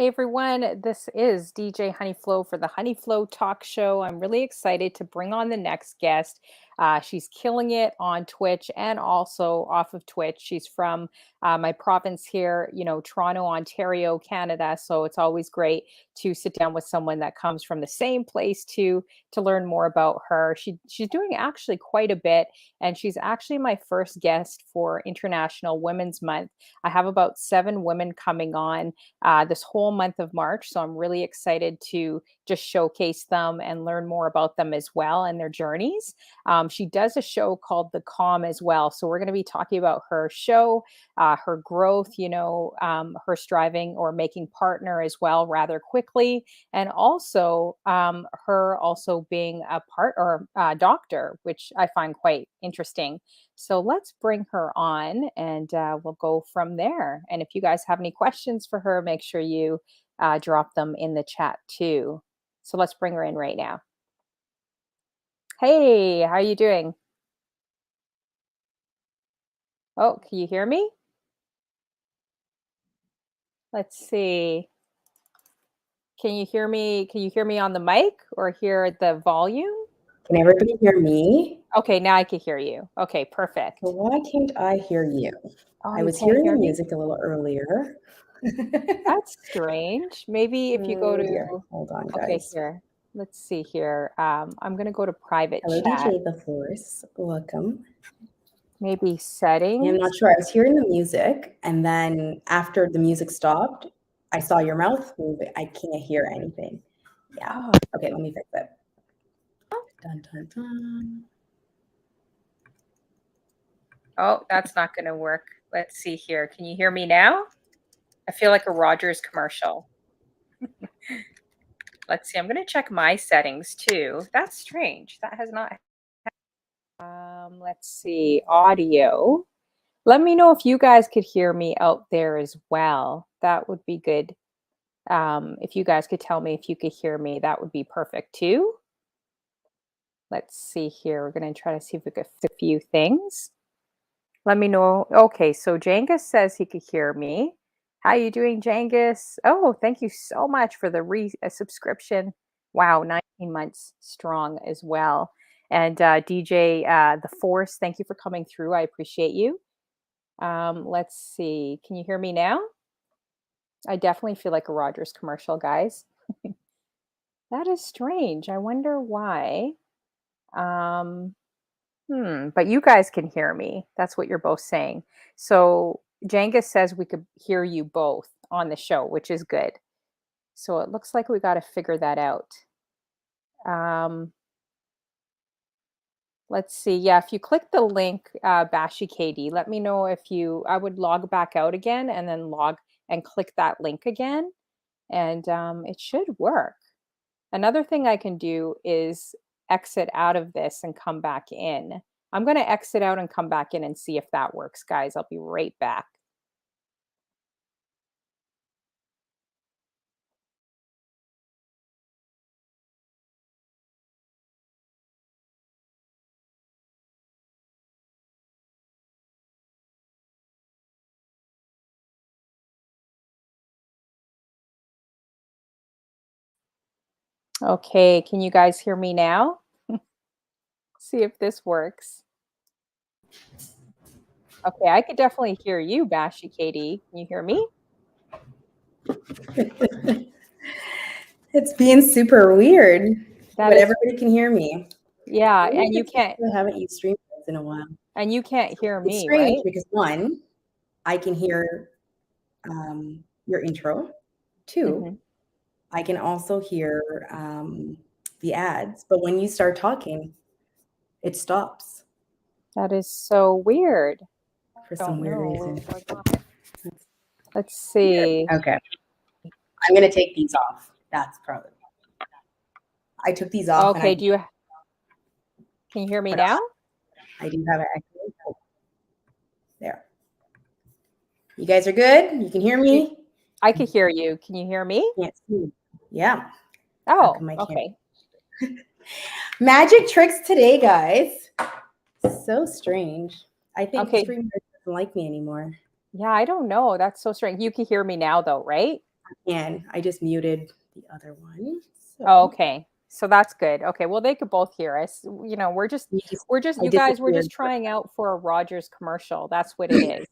everyone. This is DJ Honeyflow for the Honeyflow Talk Show. I'm really excited to bring on the next guest. She's killing it on Twitch and also off of Twitch. She's from my province here, Toronto, Ontario, Canada. So it's always great to sit down with someone that comes from the same place to learn more about her. She's doing actually quite a bit, and she's actually my first guest for International Women's Month. I have about 7 women coming on this whole month of March. So I'm really excited to just showcase them and learn more about them as well and their journeys. She does a show called The Calm as well. So we're going to be talking about her show, her growth, her striving or making partner as well rather quickly. And also her also being a part or doctor, which I find quite interesting. So let's bring her on and we'll go from there. And if you guys have any questions for her, make sure you drop them in the chat too. So let's bring her in right now. Hey, how are you doing? Oh, can you hear me? Let's see. Can you hear me? Can you hear me on the mic or hear the volume? Can everybody hear me? Okay, now I can hear you. Okay, perfect. So why can't I hear you? Oh, I was hearing the music a little earlier. That's strange. Maybe if you go to here, hold on, guys. Okay, here. Let's see here. I'm going to go to private Hello, chat. DJ The Force. Welcome. Maybe settings. I'm not sure. I was hearing the music, and then after the music stopped, I saw your mouth move. I can't hear anything. Yeah. Oh. Okay, let me fix it. Dun, dun, dun. Oh, that's not going to work. Let's see here. Can you hear me now? I feel like a Rogers commercial. Let's see. I'm going to check my settings too. That's strange. That has not. Let's see. Audio. Let me know if you guys could hear me out there as well. That would be good. If you guys could tell me if you could hear me, that would be perfect too. Let's see here. We're going to try to see if we could fix a few things. Let me know. Okay, so Jangus says he could hear me. How you doing, Jangus? Oh, thank you so much for the subscription. Wow, 19 months strong as well. And DJ The Force, thank you for coming through. I appreciate you. Let's see. Can you hear me now? I definitely feel like a Rogers commercial, guys. That is strange. I wonder why. But you guys can hear me. That's what you're both saying. So Jenga says we could hear you both on the show, which is good. So it looks like we got to figure that out. Let's see. Yeah, if you click the link, Bashykd, let me know if I would log back out again and then log and click that link again. And it should work. Another thing I can do is exit out of this and come back in. I'm going to exit out and come back in and see if that works, guys. I'll be right back. Okay, can you guys hear me now? See if this works. Okay, I could definitely hear you, Bashykd. Can you hear me? It's being super weird, but everybody can hear me. Yeah, and you can't. I haven't used StreamYards in a while. And you can't hear me, it's strange, right? Because 1, I can hear your intro. 2, I can also hear the ads, but when you start talking, it stops. That is so weird. For some weird reason. Let's see. Okay. I'm going to take these off. That's probably. I took these off. Okay, can you hear me now? I do have an echo. There. You guys are good? You can hear me? I can hear you. Can you hear me? Can't see. Yeah. Oh, okay. Magic tricks today, guys. So strange. I think StreamYard doesn't like me anymore. Yeah, I don't know. That's so strange. You can hear me now, though, right? can. I just muted the other one. Oh, So okay. So that's good. Okay. Well, they could both hear us. You know, you just I you guys, we're disappeared just for trying out for a Rogers commercial. That's what it is.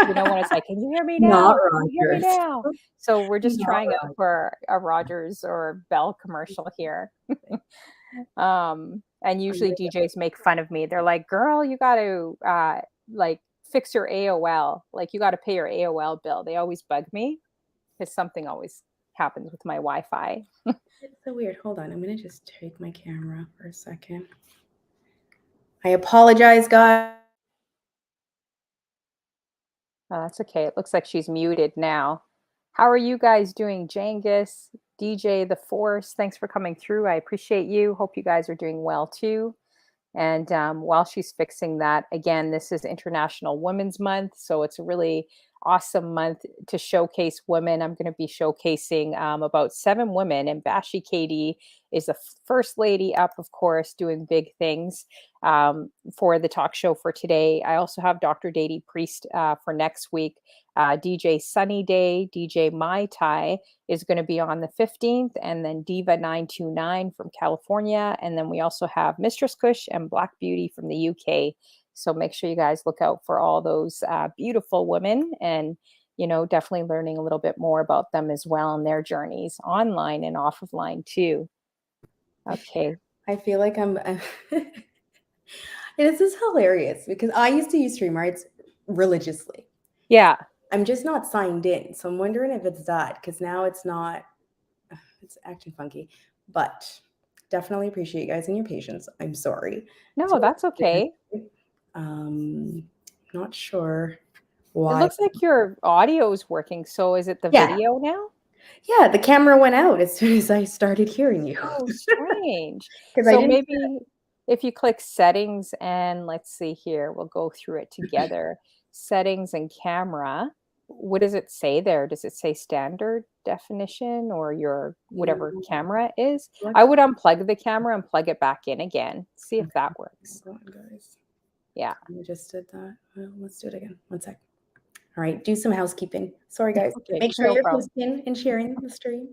You know, when it's like, can you hear me Not now? Can you hear me Rogers. now? So we're just Not trying out Rogers. for a Rogers or Bell commercial here. And I'm usually really DJs make fun of me. They're like, girl, you got to like fix your AOL. Like you got to pay your AOL bill. They always bug me because something always happens with my Wi-Fi. it's so weird. Hold on. I'm gonna just take my camera for a second. I apologize, guys. Oh, that's okay. It looks like she's muted now. How are you guys doing, Jangus, DJ The Force? Thanks for coming through. I appreciate you. Hope you guys are doing well too. And while she's fixing that, again, this is International Women's Month. So it's a really awesome month to showcase women. I'm going to be showcasing about 7 women, and Bashykd is the first lady up, of course, doing big things for the talk show for today. I also have Dr. Dady Priest for next week. DJ Sunny Day, DJ Mai Tai is going to be on the 15th, and then Diva 929 from California. And then we also have Mistress Kush and Black Beauty from the UK. So make sure you guys look out for all those beautiful women, and, you know, definitely learning a little bit more about them as well and their journeys online and off of line too. Okay. I feel like I'm this is hilarious because I used to use StreamYards religiously. Yeah. I'm just not signed in. So I'm wondering if it's that because now it's not, it's acting funky. But definitely appreciate you guys and your patience. I'm sorry. No, that's okay. Um, not sure It why. looks like your audio is working. So is it the Yeah. video now? Yeah. The camera went out as soon as I started hearing you. Oh, strange. Because I So didn't. maybe if you click settings and let's see here, we'll go through it together. Settings and camera. What does it say there? Does it say standard definition or your whatever No. camera is? I Let's. would unplug the camera and plug it back in again. See if Okay. that works. Hold on, guys. Yeah. I just did that. Well, let's do it again. One sec. All right. Do some housekeeping. Sorry, guys. Okay, Make sure no you're problem. posting and sharing the stream.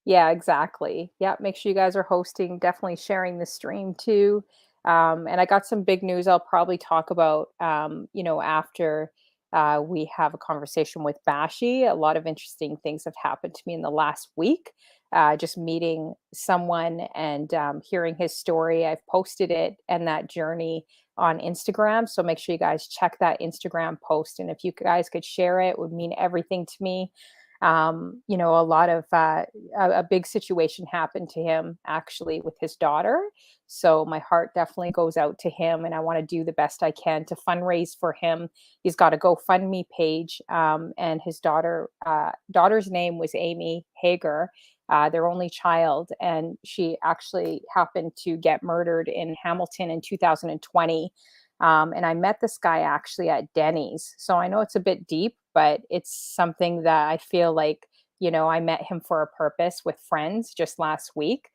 Yeah, exactly. Yeah, make sure you guys are hosting, definitely sharing the stream too. And I got some big news I'll probably talk about, you know, after we have a conversation with Bashi. A lot of interesting things have happened to me in the last week. Just meeting someone and hearing his story. I've posted it and that journey on Instagram. So make sure you guys check that Instagram post. And if you guys could share it, it would mean everything to me. You know, a lot of a big situation happened to him actually with his daughter. So my heart definitely goes out to him, and I want to do the best I can to fundraise for him. He's got a GoFundMe page, and his daughter's name was Amy Hager, their only child, and she actually happened to get murdered in Hamilton in 2020. And I met this guy actually at Denny's. So I know it's a bit deep, but it's something that I feel like, you know, I met him for a purpose with friends just last week.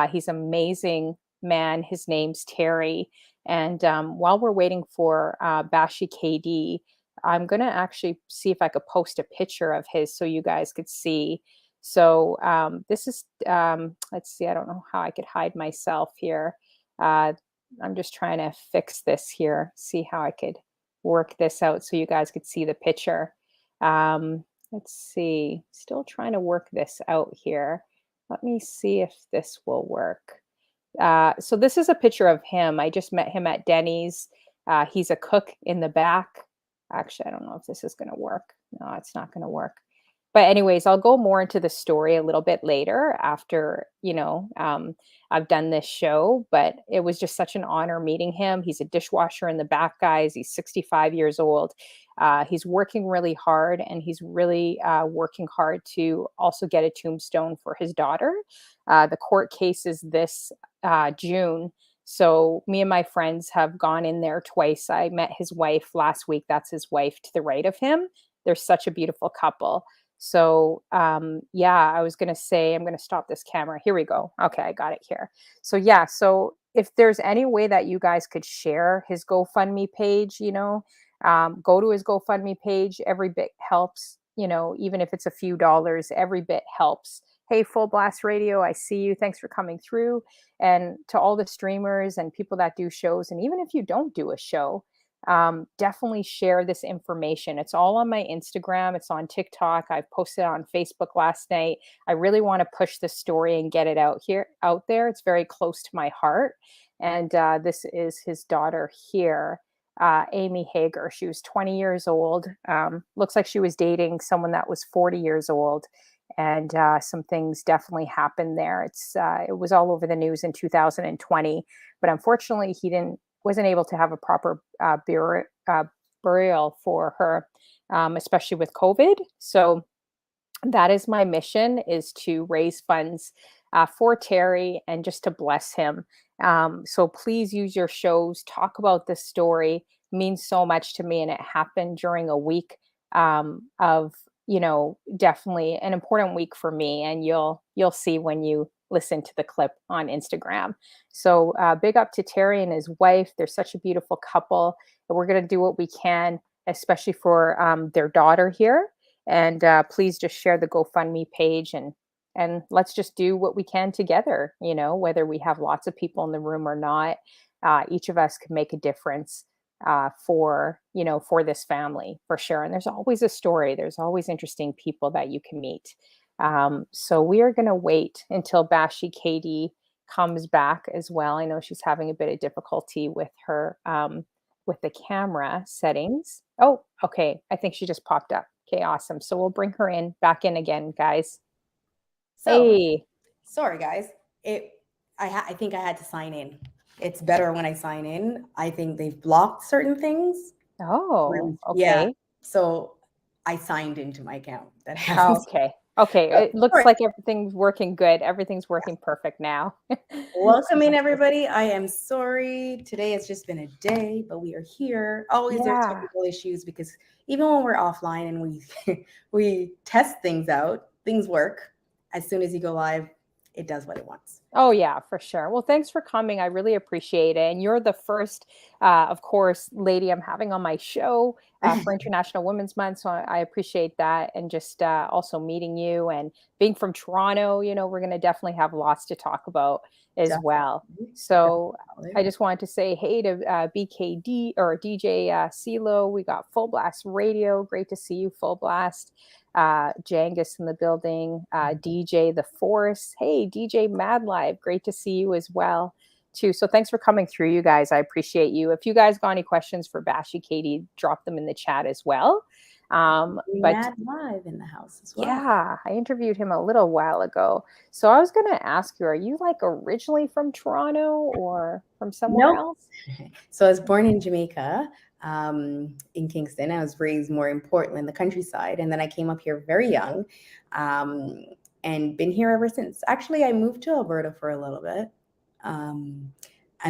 He's an amazing man. His name's Terry. And while we're waiting for Bashykd, I'm going to actually see if I could post a picture of his so you guys could see. So this is, let's see, I don't know how I could hide myself here. Uh, I'm just trying to fix this here, see how I could work this out so you guys could see the picture. Let's see, still trying to work this out here. Let me see if this will work. So this is a picture of him. I just met him at Denny's. He's a cook in the back. Actually, I don't know if this is going to work. No, it's not going to work. But anyways, I'll go more into the story a little bit later after, you know, I've done this show. But it was just such an honor meeting him. He's a dishwasher in the back, guys. He's 65 years old. He's working really hard, and he's really working hard to also get a tombstone for his daughter. The court case is this June. So me and my friends have gone in there twice. I met his wife last week. That's his wife to the right of him. They're such a beautiful couple. So yeah, I was going to say, I'm going to stop this camera. Here we go. Okay, I got it here. So yeah, so if there's any way that you guys could share his GoFundMe page, you know, go to his GoFundMe page. Every bit helps. even if it's a few dollars, every bit helps. Hey, Full Blast Radio, I see you. Thanks for coming through. And to all the streamers and people that do shows, and even if you don't do a show, definitely share this information. It's all on my Instagram, it's on TikTok. I posted on Facebook last night. I really want to push this story and get it out there. It's very close to my heart. And this is his daughter here, Amy Hager. She was 20 years old. Looks like she was dating someone that was 40 years old. And some things definitely happened there. It was all over the news in 2020, but unfortunately, he didn't wasn't able to have a proper burial for her, especially with COVID. So that is my mission, is to raise funds for Terry and just to bless him. So please use your shows, talk about this story. It means so much to me, and it happened during a week of definitely an important week for me, and you'll see when you listen to the clip on Instagram. So big up to Terry and his wife. They're such a beautiful couple, and we're going to do what we can, especially for their daughter here. And please just share the GoFundMe page, and let's just do what we can together. Whether we have lots of people in the room or not, each of us can make a difference for this family, for sure. And there's always a story. There's always interesting people that you can meet. So we are going to wait until Bashykd comes back as well. I know she's having a bit of difficulty with her with the camera settings. Oh, okay. I think she just popped up. Okay, awesome. So we'll bring her back in again, guys. So, Hey. sorry guys. I think I had to sign in. It's better when I sign in. I think they've blocked certain things. Oh, Yeah. okay. So I signed into my account. That happens. Okay. Okay. So, It looks sorry. like everything's working good. Everything's working perfect now. Welcome in, everybody. I am sorry. Today has just been a day, but we are here. Always there's Yeah. technical issues, because even when we're offline and we test things out, things work. As soon as you go live, it does what it wants. Oh, yeah, for sure. Well, thanks for coming. I really appreciate it. And you're the first, of course, lady I'm having on my show for International Women's Month. So I appreciate that. And just also meeting you and being from Toronto, we're going to definitely have lots to talk about as well. So I just wanted to say hey to BKD or DJ CeeLo. We got Full Blast Radio. Great to see you, Full Blast. Jangus in the building, DJ The Force. Hey, DJ Mad Live. Great to see you as well, too. So thanks for coming through, you guys. I appreciate you. If you guys got any questions for Bashykd, drop them in the chat as well. But Mad Live in the house as well. Yeah, I interviewed him a little while ago. So I was going to ask you, are you like originally from Toronto or from somewhere else? So I was born in Jamaica, in Kingston. I was raised more in Portland, the countryside. And then I came up here very young, and been here ever since. Actually, I moved to Alberta for a little bit, and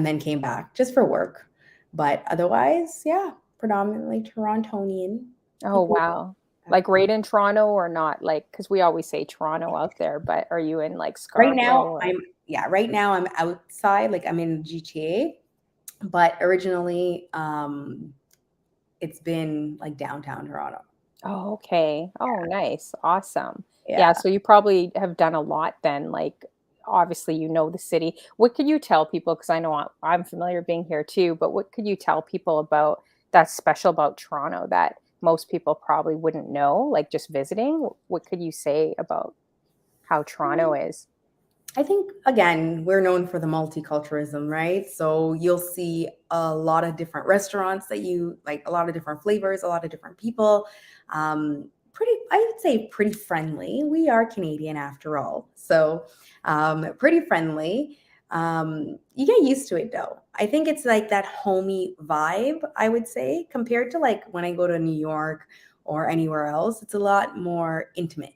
then came back just for work. But otherwise, yeah, predominantly Torontonian. Oh, wow. Like right in Toronto or not? Like, because we always say Toronto out there, but are you in like Scarborough? Right now I'm outside, like I'm in GTA, but originally it's been like downtown Toronto. Oh, okay. Oh, nice. Awesome. Yeah. So you probably have done a lot then, like obviously the city. What could you tell people? Because I know I'm familiar being here too, but what could you tell people about that's special about Toronto that most people probably wouldn't know, like just visiting? What could you say about how Toronto is? I think, again, we're known for the multiculturalism, right? So you'll see a lot of different restaurants that you like, a lot of different flavors, a lot of different people. I would say pretty friendly. We are Canadian after all. So pretty friendly. You get used to it though. I think it's like that homey vibe, I would say, compared to like when I go to New York or anywhere else. It's a lot more intimate.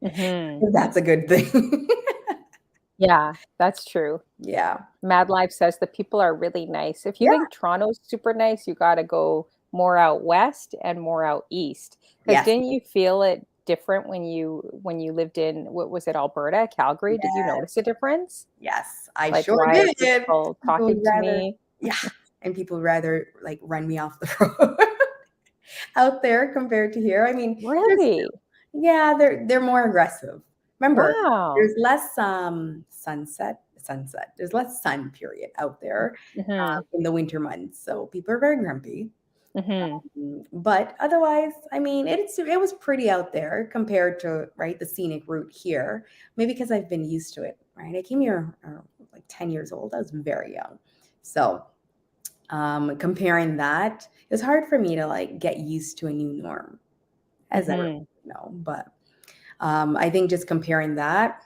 That's a good thing. Yeah, that's true. Yeah. Mad Life says the people are really nice. If you think Toronto's super nice, you got to go more out west and more out east. Because didn't you feel it different when you lived in, what was it, Alberta, Calgary? Did you notice a difference? Yes, I like, sure why did. Are people talking to me? Yeah, and people rather like run me off the road. out there compared to here. I mean, there's Really? yeah, they're more aggressive. Remember, Wow. there's less sunset. There's less sun period out there Mhm. in the winter months, so people are very grumpy. Mhm. But otherwise, I mean, it was pretty out there compared to right the scenic route here. Maybe because I've been used to it. Right, I came here like 10 years old. I was very young, so comparing that, it was hard for me to like get used to a new norm, as everyone Mhm. know. But I think just comparing that,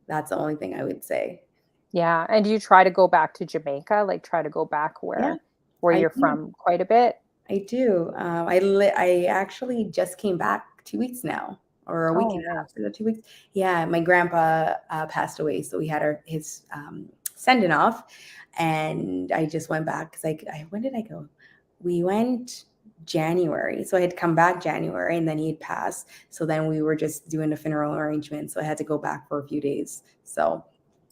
that's the only thing I would say. Yeah, and do you try to go back to Jamaica? Like, try to go back Yeah, where I you're do. from quite a bit? I do. I actually just came back 2 weeks now, or a week Oh, and a half. nice. Is it 2 weeks? Yeah, my grandpa passed away, so we had his sending off, and I just went back because when did I go? We went January, so I had come back January, and then he had passed. So then we were just doing the funeral arrangement, so I had to go back for a few days. So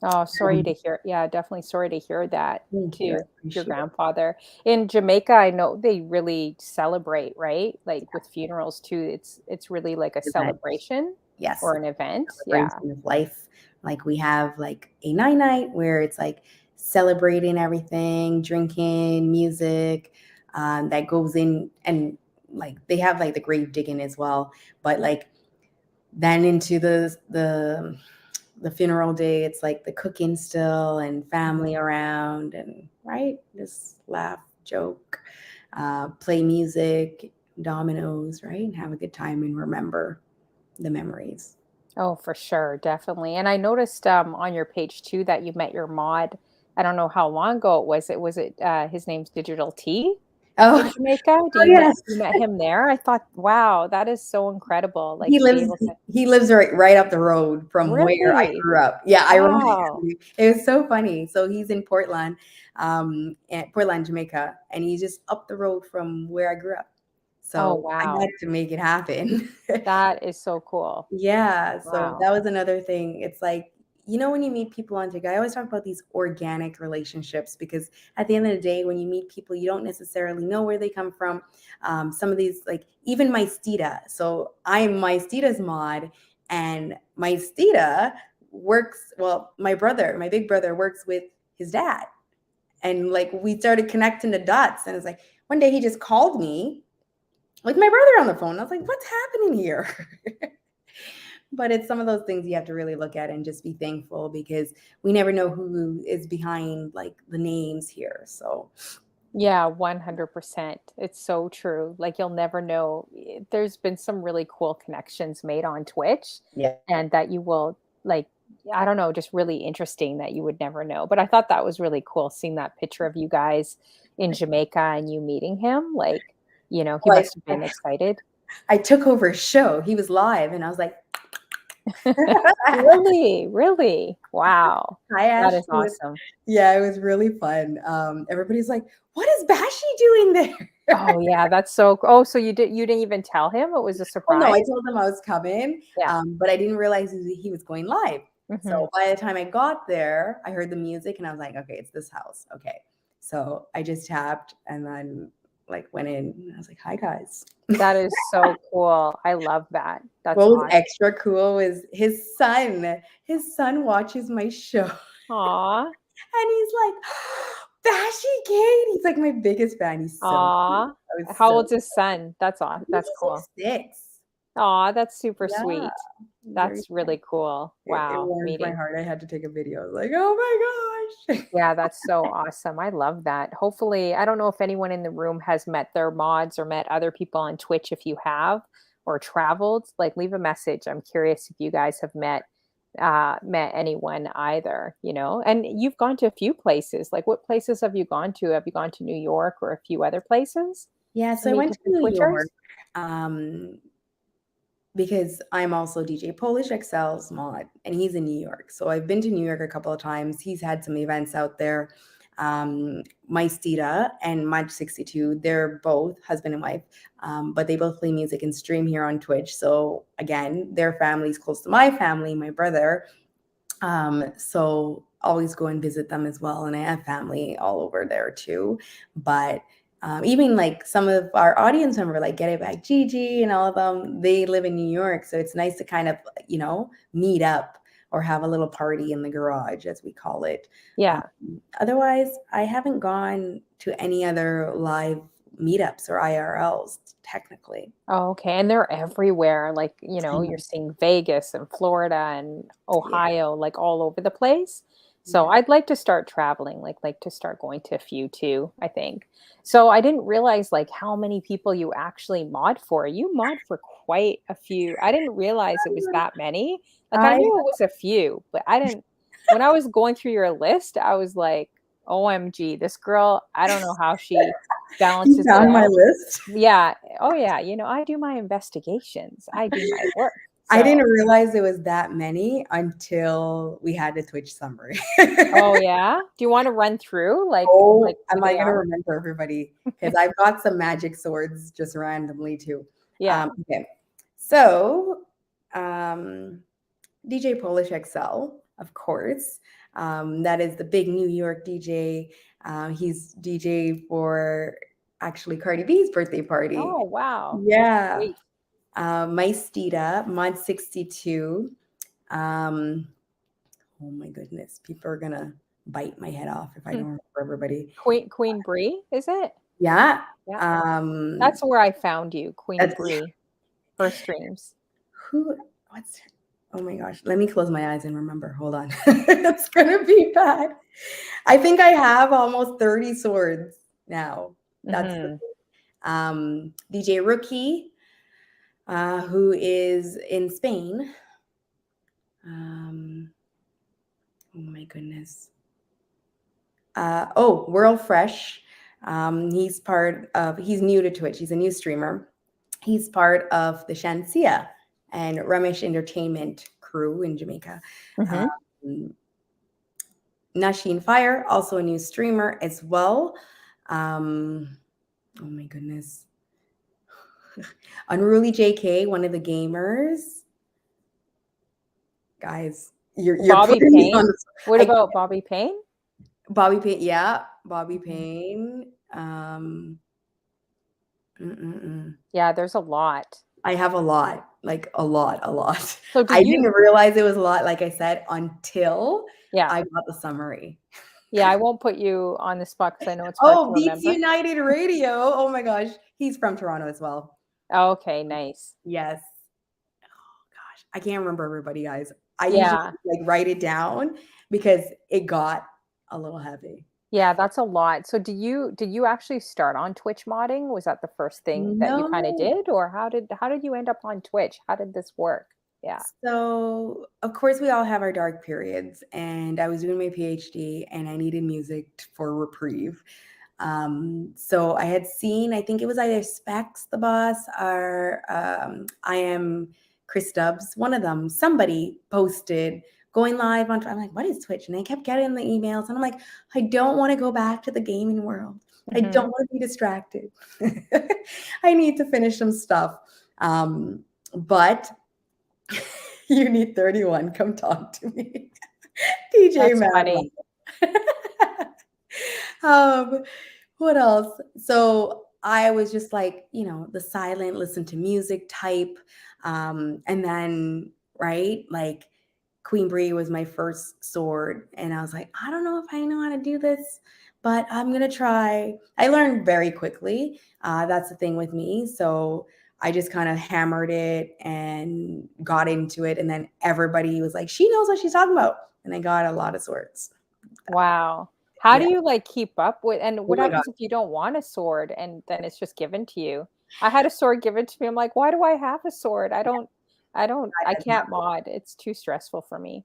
Oh, sorry to um, hear, yeah, definitely sorry to hear that thank you. I too, your appreciate it. grandfather. In Jamaica, I know they really celebrate, right? Like, with funerals too, it's really like a Event. celebration Yes, or an event? Yeah. celebration of life. Like we have like a night where it's like celebrating everything, drinking, music, that goes in, and like they have like the grave digging as well. But like then into the funeral day, it's like the cooking still and family Mhm. around and right, just laugh, joke, play music, dominoes, right, and have a good time and remember the memories. Oh, for sure, definitely. And I noticed on your page too that you met your mod. I don't know how long ago it was. His name's Digital T Oh, in Jamaica? oh yes. You met him there? I thought, wow, that is so incredible. Like He to be lives able to he lives right up the road from where I really? grew up. Yeah, Wow. ironically. It was so funny. So he's in Portland, Portland, Jamaica, and he's just up the road from where I grew up. Oh, So I had wow. to make it happen. That is so cool. Yeah, so Wow. that was another thing. It's like, when you meet people on TikTok, I always talk about these organic relationships because at the end of the day, when you meet people, you don't necessarily know where they come from. Some of these, like even my Stita. So I'm my Stita's mod, and my Stita works. Well, my big brother works with his dad, and like we started connecting the dots. And it's like one day he just called me, like my brother on the phone. I was like, "What's happening here?" But it's some of those things you have to really look at and just be thankful because we never know who is behind like the names here. So Yeah, 100%. It's so true. Like you'll never know. There's been some really cool connections made on Twitch yeah. and that you will like I don't know, just really interesting that you would never know. But I thought that was really cool seeing that picture of you guys in Jamaica and you meeting him. Like, he Like must have been excited. I took over a show. He was live and I was like, Really? Really? Wow. hi That Ash. is awesome. Yeah, it was really fun. Everybody's like, what is Bashi doing there? Oh yeah, that's so oh, so you didn't even tell him? It was a Well, no, I surprise? told him I was coming, Yeah. but I didn't realize he was going live. Mhm. So by the time I got there, I heard the music and I was like, okay, it's this house. Okay. So I just tapped and then like went in and I was like, hi guys. That is so cool. I love that. That's What was awesome. extra cool was his son. His son watches my show Aw, and he's like, Bashykd. He's like my biggest fan. He's so cute. aw. I was How so old's his son? That's he's cool. like 6. Aw, that's super Yeah. sweet. Very That's really cool. it Wow, warmed my meeting. heart. I had to take a video. I was like, "Oh my gosh." Yeah, that's so awesome. I love that. Hopefully, I don't know if anyone in the room has met their mods or met other people on Twitch. If you have or traveled, like leave a message. I'm curious if you guys have met anyone either. And you've gone to a few places. Like what places have you gone to? Have you gone to New York or a few other places Yeah, to so I meet went to different New Twitchers? York, because I'm also DJ Polish Excel's mod, and he's in New York. So I've been to New York a couple of times. He's had some events out there. My Stita and Maj 62, they're both husband and wife, but they both play music and stream here on Twitch. So again, their family's close to my family, my brother. So always go and visit them as well. And I have family all over there too. But Even like some of our audience member, like Get It Back Gigi and all of them, they live in New York. So it's nice to kind of, meet up or have a little party in the garage, as we call it. Yeah. Otherwise, I haven't gone to any other live meetups or IRLs, technically. Oh, okay. And they're everywhere. Like, I you're know. seeing Vegas and Florida and Yeah. Ohio, like all over the place. So Yeah. I'd like to start traveling, like to start going to a few too, I think. So I didn't realize like how many people you actually mod for. You mod for quite a few. I didn't realize it was that many. Like I I knew it was a few, but I didn't when I was going through your list, I was like, OMG, this girl, I don't know how she You balances it found my out. list. Yeah. Oh, yeah. I do my investigations. I do my work. I So, didn't realize it was that many until we had the Twitch summary. oh yeah. Do you want to run through like Oh, who am I they gonna are? remember everybody? Because I've got some magic swords just randomly too. Yeah. Okay. So, um, DJ Polish XL, of course. That is the big New York DJ. He's DJ for actually Cardi B's birthday party. Oh, wow. That's Yeah. great. Maestita, Mod 62. Um, oh my goodness. People are gonna bite my head off if I Hmm. don't remember everybody. Queen Bree, is it? Yeah. Yeah. Um, That's where I found you, Queen that's Bree, her streams. who what's oh my gosh. Let me close my eyes and remember. Hold on. That's gonna be bad. I think I have almost 30 swords now. That's the Hmm. DJ Rookie, who is in Spain. Um, oh my goodness. World Fresh. He's new to Twitch. He's a new streamer. He's part of the Shansia and Ramesh Entertainment crew in Jamaica. Hmm. Um, Nasheen Fire, also a new streamer as well. Oh my goodness. Unruly JK, one of the gamers. Guys, you're Bobby putting me on Payne. the What I, about Bobby Payne? Bobby Payne, yeah, Bobby Mhm. Payne. Mm-mm-mm. Yeah, there's a lot. I have a lot, like a lot, a lot. So do I you didn't realize it was a lot, like I said, until Yeah. I got the summary. Yeah, I won't put you on the spot because I know it's hard to Oh, Beats remember. United Radio. Oh my gosh. He's from Toronto as well. Okay, nice. Yes. Oh gosh. I can't remember everybody, guys. I usually Yeah. like write it down because it got a little heavy. Yeah, that's a lot. So did you actually start on Twitch modding? Was that the first thing that you kind of No. did, or how did you end up on Twitch? How did this work? Yeah. So, of course, we all have our dark periods, and I was doing my PhD and I needed music for reprieve. So I had seen, I think it was either Specs, the boss, or I am Chris Stubbs, one of them. Somebody posted going live on. I'm like, what is Twitch? And I kept getting the emails, and I'm like, I don't want to go back to the gaming world. I don't Hmm. want to be distracted. I need to finish some stuff. But you need 31. Come talk to me, DJ That's Madman. funny. um, what else? So I was just like, the silent, listen to music type. And then, right, like Queen Bree was my first sword. And I was like, I don't know if I know how to do this, but I'm going to try. I learned very quickly. That's the thing with me. So I just kind of hammered it and got into it. And then everybody was like, she knows what she's talking about. And I got a lot of swords. Wow. How do Yeah. you like keep up with and Oh what my God. happens if you don't want a sword and then it's just given to you? I had a sword given to me. I'm like, why do I have a sword? I can't mod. It's too stressful for me.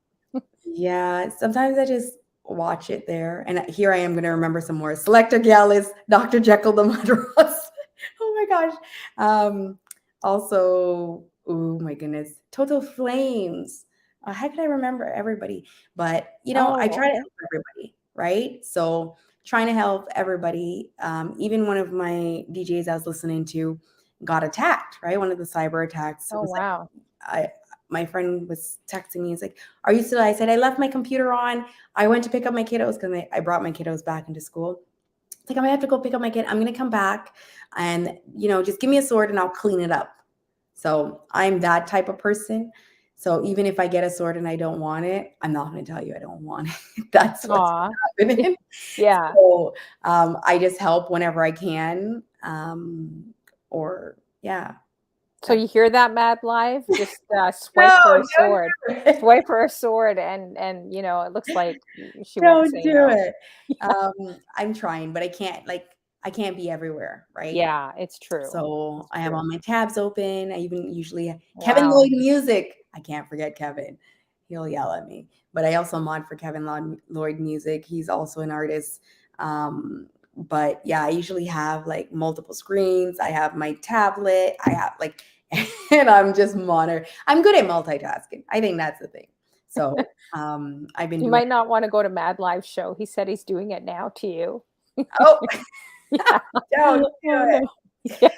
Yeah, sometimes I just watch it there, and here I am going to remember some more. Selector Gallus, Dr. Jekyll, the Mother Ross. Oh my gosh. Also, oh my goodness, Total Flames. How could I remember everybody? But I Oh, try to okay. help everybody, right? So trying to help everybody. Even one of my DJs I was listening to got attacked, right? One of the cyber attacks Oh, was like, wow. I my friend was texting me. He's like, "Are you still?" I said, "I left my computer on. I went to pick up my kiddos because I brought my kiddos back into school." It's like, I have to go pick up my kid. I'm going to come back and, just give me a sword and I'll clean it up. So I'm that type of person. So even if I get a sword and I don't want it, I'm not going to tell you I don't want it. That's what's Aw. happening. Yeah. So I just help whenever I can. Or yeah. So you hear that, Mad Live? Just, No, swipe her a don't sword. do it. Swipe her a sword and, it looks like she won't Don't say do no. it. I'm trying, but I can't be everywhere, right? Yeah, it's true. So It's I have true. all my tabs open. I even usually Kevin Wow. Lloyd Music. I can't forget Kevin. He'll yell at me. But I also mod for Lloyd Music. He's also an artist. But yeah, I usually have like multiple screens. I have my tablet. I have like, and I'm just monitoring. I'm good at multitasking. I think that's the thing. So I've been You doing. might not wanna go to Mad Live's show. He said he's doing it now to you. Oh, Yeah. don't do Oh, it. no. Yeah.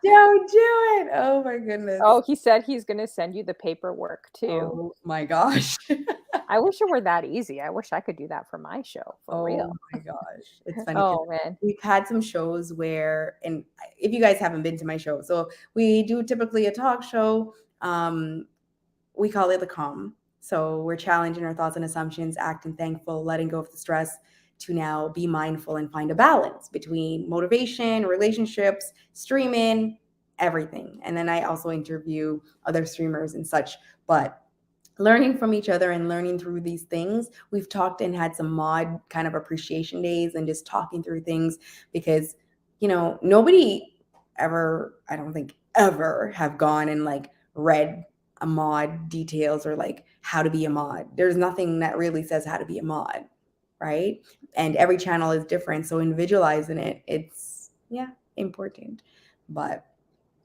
Don't do it. Oh my goodness. Oh, he said he's gonna send you the paperwork too. Oh my gosh. I wish it were that easy. I wish I could do that for my show, for Oh real. my gosh. It's funny because Oh, man. we've had some shows where, and if you guys haven't been to my show, so we do typically a talk show. We call it the calm. So we're challenging our thoughts and assumptions, acting thankful, letting go of the stress to now be mindful and find a balance between motivation, relationships, streaming, everything. And then I also interview other streamers and such. But learning from each other and learning through these things, we've talked and had some mod kind of appreciation days and just talking through things because, nobody ever, I don't think ever have gone and like read a mod details or like how to be a mod. There's nothing that really says how to be a mod, right? And every channel is different. So individualizing it, it's important. But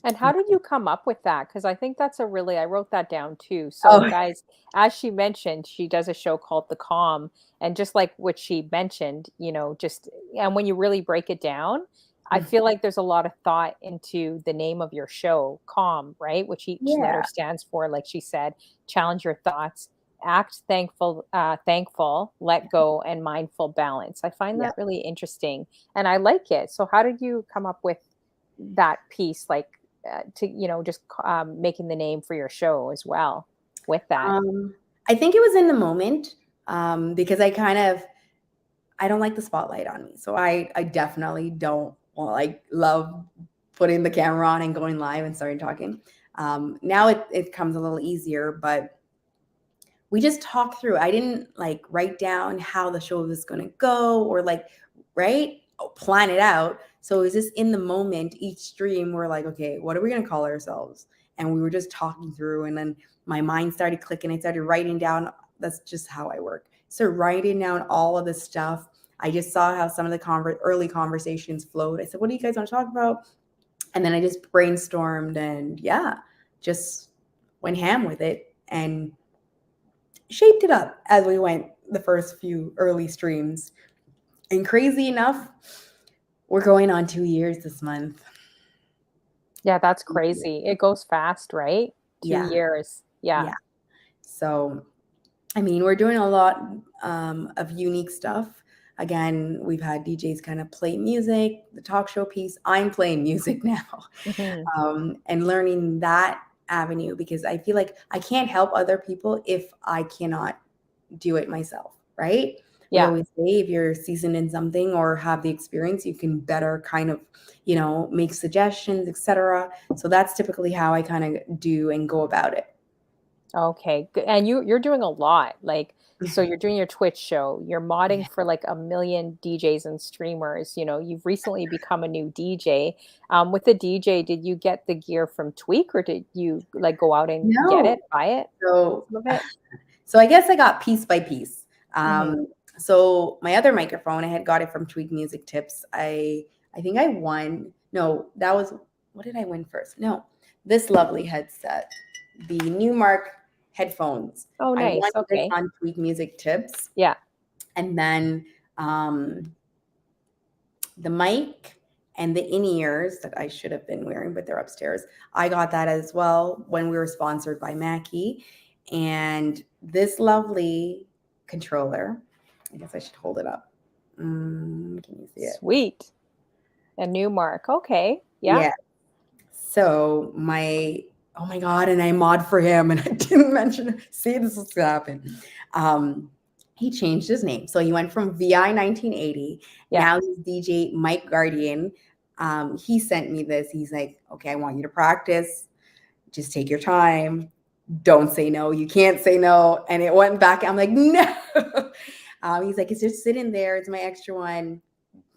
And how did you come up with that? Because I think that's a really I wrote that down too. So, oh guys, as she mentioned, she does a show called The Calm, and just like what she mentioned, just and when you really break it down, I feel like there's a lot of thought into the name of your show, Calm, right? Which each letter yeah, stands for, like she said, challenge your thoughts, act thankful, let go, and mindful balance. I find yeah. that really interesting, and I like it. So, how did you come up with that piece, like to just making the name for your show as well with that? I think it was in the moment because I don't like the spotlight on me. So I definitely don't love putting the camera on and going live and starting talking. Now it comes a little easier, but we just talked through. I didn't like write down how the show was going to go or right? Plan it out. So it was just in the moment, each stream, we're like, okay, what are we going to call ourselves? And we were just talking through. And then my mind started clicking. I started writing down. That's just how I work. So writing down all of the stuff. I just saw how some of the early conversations flowed. I said, what do you guys want to talk about? And then I just brainstormed and just went ham with it and shaped it up as we went the first few early streams. And crazy enough, we're going on 2 years this month. Yeah, that's crazy. It goes fast, right? Two Yeah, years. Yeah. yeah. So, I mean, we're doing a lot of unique stuff. Again, we've had DJs kind of play music, the talk show piece. I'm playing music now Hmm. and learning that avenue because I feel like I can't help other people if I cannot do it myself, right? We Yeah. always say if you're seasoned in something or have the experience, you can better kind of, make suggestions, etc. So that's typically how I kind of do and go about it. Okay. And you're doing a lot. Like, so you're doing your Twitch show, you're modding for like a million DJs and streamers. You've recently become a new DJ. With the DJ, did you get the gear from Tweak, or did you like go out and get No. it, buy it, So some of it? so I guess I got piece by piece. Hmm. So my other microphone, I had got it from Tweak Music Tips. I think I won. No, that was what did I win first? No, this lovely headset, the Newmark headphones. Oh, I won nice. this Okay. on Tweak Music Tips, Yeah. and then the mic and the in-ears that I should have been wearing, but they're upstairs. I got that as well when we were sponsored by Mackie. And this lovely controller, I guess I should hold it up. Can you see it? Sweet. A new mark. Okay. Yeah. Yeah. So oh my God, and I mod for him and I didn't mention it. See, this is gonna happen. He changed his name. So he went from VI 1980. Yeah. Now he's DJ Mike Guardian. He sent me this. He's like, okay, I want you to practice. Just take your time. Don't say no. You can't say no. And it went back. I'm like, no. He's like, it's just sitting there. It's my extra one.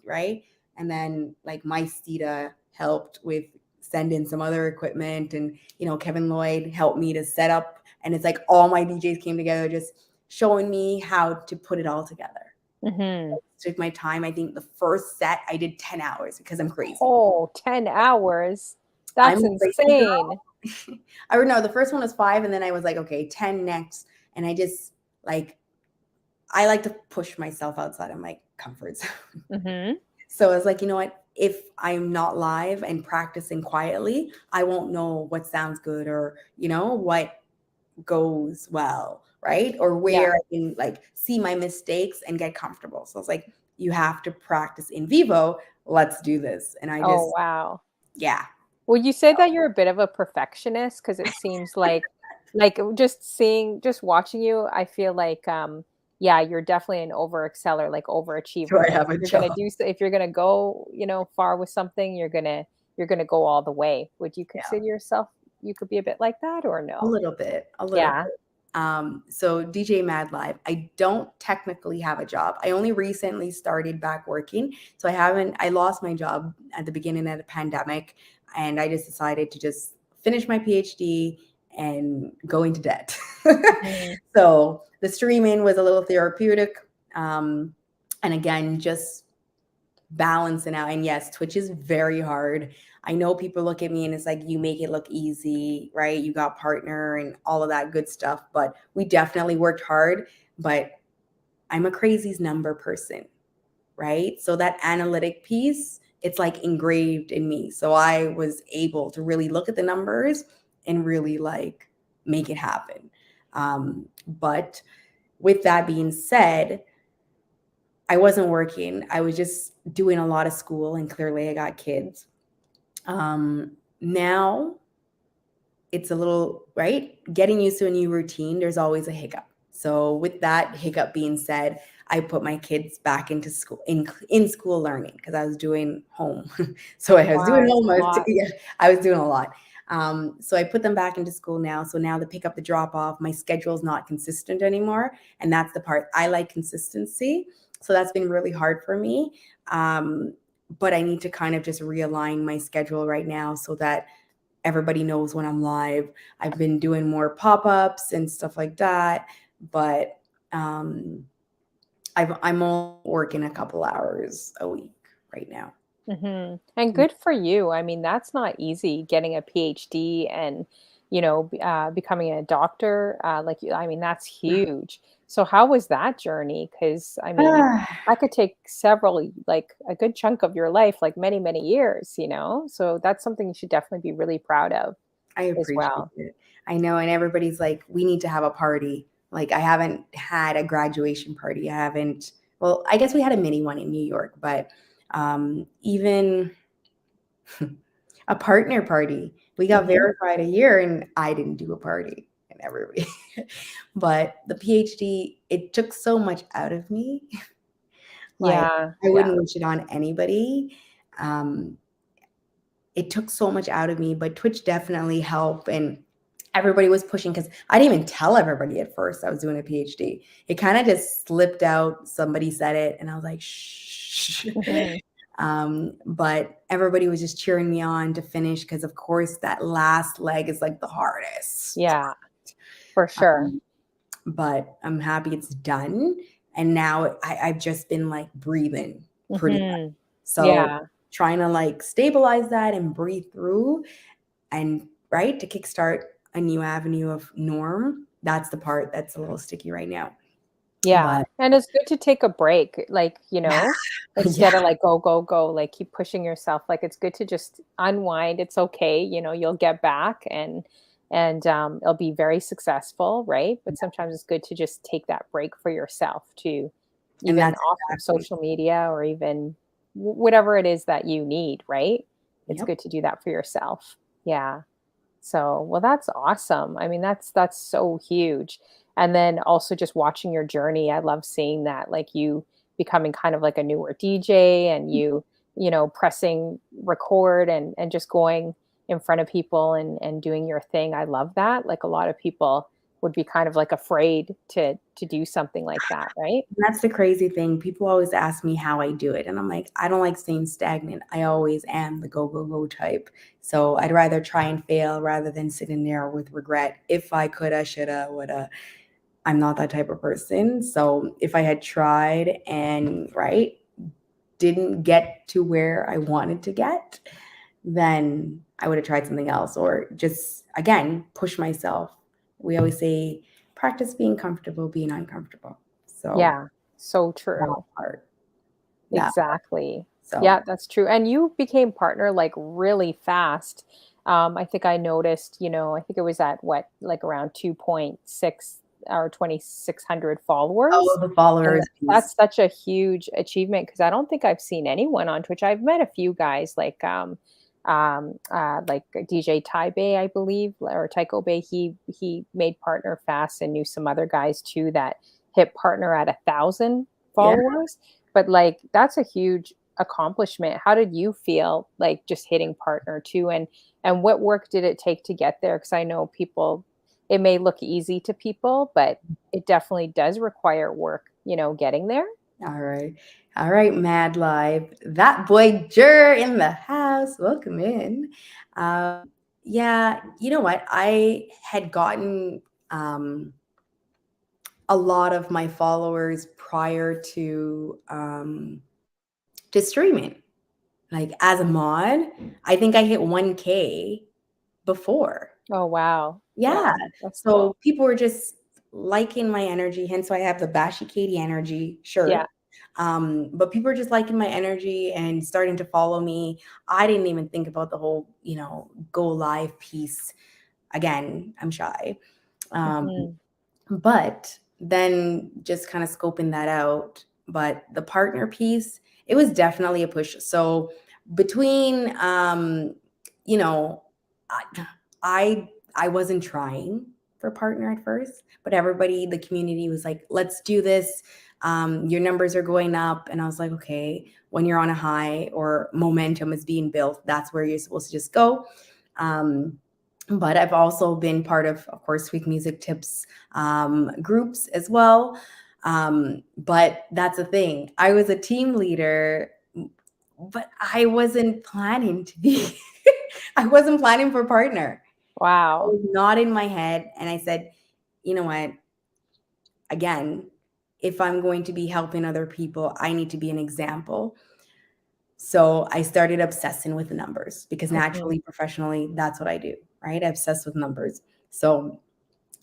Right. And then like my Stita helped with send in some other equipment, and Kevin Lloyd helped me to set up, and it's like all my DJs came together just showing me how to put it all together. Mm-hmm. Took my time. I think the first set I did 10 hours because I'm crazy. Oh, 10 hours. I'm That's a crazy insane. girl. I don't know. The first one was 5, and then I was like, okay, 10 next. And I just I like to push myself outside of my comfort zone. Mm-hmm. So I was like, you know what? If I'm not live and practicing quietly, I won't know what sounds good or, what goes well, right? Or Yeah. where I can see my mistakes and get comfortable. So it's like, you have to practice in vivo. Let's do this. And I Oh, just, wow. yeah. Would you say that you're a bit of a perfectionist? Because it seems like just watching you, I feel like yeah, you're definitely an over exceller, like Do overachiever. I Like have a job? if you're gonna go, far with something, you're gonna go all the way. Would you Yeah. consider yourself you could be a bit like that or A no? little bit, a little Yeah. bit. So DJ Mad Live, I don't technically have a job. I only recently started back working. So I lost my job at the beginning of the pandemic, and I just decided to just finish my PhD and go into debt. Mhm. So the streaming was a little therapeutic. And again, just balancing out. And yes, Twitch is very hard. I know people look at me and it's like, you make it look easy, right? You got partner and all of that good stuff, but we definitely worked hard. But I'm a crazy's number person, right? So that analytic piece, it's like engraved in me. So I was able to really look at the numbers and really make it happen. But with that being said, I wasn't working. I was just doing a lot of school, and clearly I got kids. Now it's a little, right? Getting used to a new routine, there's always a hiccup. So with that hiccup being said, I put my kids back into school in school learning because I was doing home. So I was doing Wow, it's home. a lot. Yeah, I was doing a lot. So I put them back into school now. So now the pick up, the drop off, my schedule is not consistent anymore. And that's the part I like, consistency. So that's been really hard for me. But I need to kind of just realign my schedule right now so that everybody knows when I'm live. I've been doing more pop-ups and stuff like that, but I'm only working a couple hours a week right now. Mhm. And good for you. I mean, that's not easy getting a PhD and, becoming a doctor. I mean, that's huge. So, how was that journey? Because, I mean, that could take like a good chunk of your life, like many, many years. So, that's something you should definitely be really proud of I as appreciate well. it. I know, and everybody's like, we need to have a party. Like, I haven't had a graduation party. I haven't, well, I guess we had a mini one in New York, but even a partner party. We got Mhm. verified a year and I didn't do a party, and everybody. But the PhD, it took so much out of me. Like, Yeah. I Yeah. wouldn't wish it on anybody. Um, it took so much out of me, but Twitch definitely helped. And everybody was pushing because I didn't even tell everybody at first I was doing a PhD. It kind of just slipped out. Somebody said it, and I was like, shh. Mhm. But everybody was just cheering me on to finish because, of course, that last leg is like the hardest. Yeah, for sure. Um, but I'm happy it's done. And now I've just been like breathing pretty much. Mhm. So Yeah. trying to stabilize that and breathe through, and right to kickstart a new avenue of norm. That's the part that's a little sticky right now. Yeah, But and it's good to take a break, yeah, instead yeah, of go, go, go, like keep pushing yourself. Like it's good to just unwind. It's okay, you'll get back and it'll be very successful, right? But sometimes it's good to just take that break for yourself to and even that's off of exactly social media or even, whatever it is that you need, right? It's Yep. good to do that for yourself. Yeah. So, well, that's awesome. I mean, that's so huge. And then also just watching your journey, I love seeing that, like you becoming kind of like a newer DJ and you pressing record and just going in front of people and doing your thing. I love that. Like a lot of people would be kind of like afraid to do something like that, right? That's the crazy thing. People always ask me how I do it. And I'm like, I don't like staying stagnant. I always am the go, go, go type. So I'd rather try and fail rather than sitting there with regret. If I coulda, shoulda, woulda. I'm not that type of person. So if I had tried and didn't get to where I wanted to get, then I would have tried something else or just again push myself. We always say practice being comfortable, being uncomfortable. So Yeah. So that true. part, that part. Exactly. So Yeah, that's true. And you became partner like really fast. I think I noticed, I think it was at what, like around 2.6 or 2,600 followers. oh, the And followers piece. that's such a huge achievement because I don't think I've seen anyone on Twitch. I've met a few guys like DJ Taibei, I believe, or Tycho Bay. He made partner fast and knew some other guys too that hit partner at 1,000 Yeah. followers. But like that's a huge accomplishment. How did you feel like just hitting partner too? And what work did it take to get there? Because I know people, it may look easy to people, but it definitely does require work, getting there. All right. All right, Mad Live. That boy Jur in the house. Welcome in. Yeah, you know what? I had gotten a lot of my followers prior to streaming. Like as a mod, I think I hit 1K before. Oh wow. Yeah. Wow. That's So cool. people were just liking my energy. Hence why I have the Bashykd energy shirt. Yeah. But people were just liking my energy and starting to follow me. I didn't even think about the whole, go live piece. Again, I'm shy. Um, Hmm. but then just kind of scoping that out. But the partner piece, it was definitely a push. So between, you know, I, I wasn't trying for partner at first, but everybody, the community was like, let's do this. Your numbers are going up. And I was like, okay, when you're on a high or momentum is being built, that's where you're supposed to just go. But I've also been part of course, Sweet Music Tips groups as well. But that's the thing. I was a team leader, but I wasn't planning to be. I wasn't planning for partner. It Wow. was not in my head. And I said, you know what? Again, if I'm going to be helping other people, I need to be an example. So I started obsessing with the numbers because Hmm. naturally, professionally, that's what I do, right? I obsess with numbers. So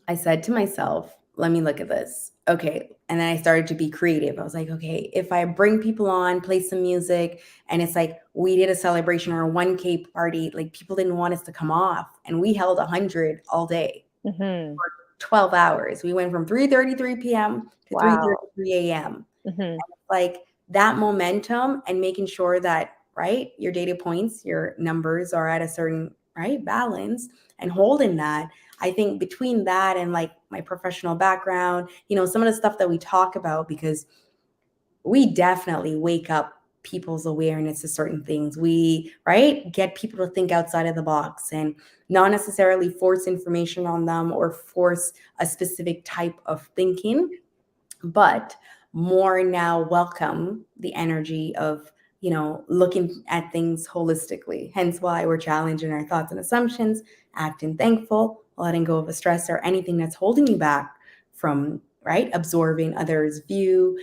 I said to myself, let me look at this. Okay. And then I started to be creative. I was like, okay, if I bring people on, play some music, and it's like we did a celebration or a 1K party, like people didn't want us to come off. And we held 100 all day Hmm. for 12 hours. We went from 3:33 p.m. to Wow. 3:33 a.m. Hmm. Like that momentum and making sure that, right, your data points, your numbers are at a certain, right, balance and holding that. I think between that and like my professional background, some of the stuff that we talk about, because we definitely wake up people's awareness to certain things. We, right, get people to think outside of the box and not necessarily force information on them or force a specific type of thinking, but more now welcome the energy of looking at things holistically. Hence why we're challenging our thoughts and assumptions, acting thankful, letting go of a stress or anything that's holding you back from, right, absorbing others view,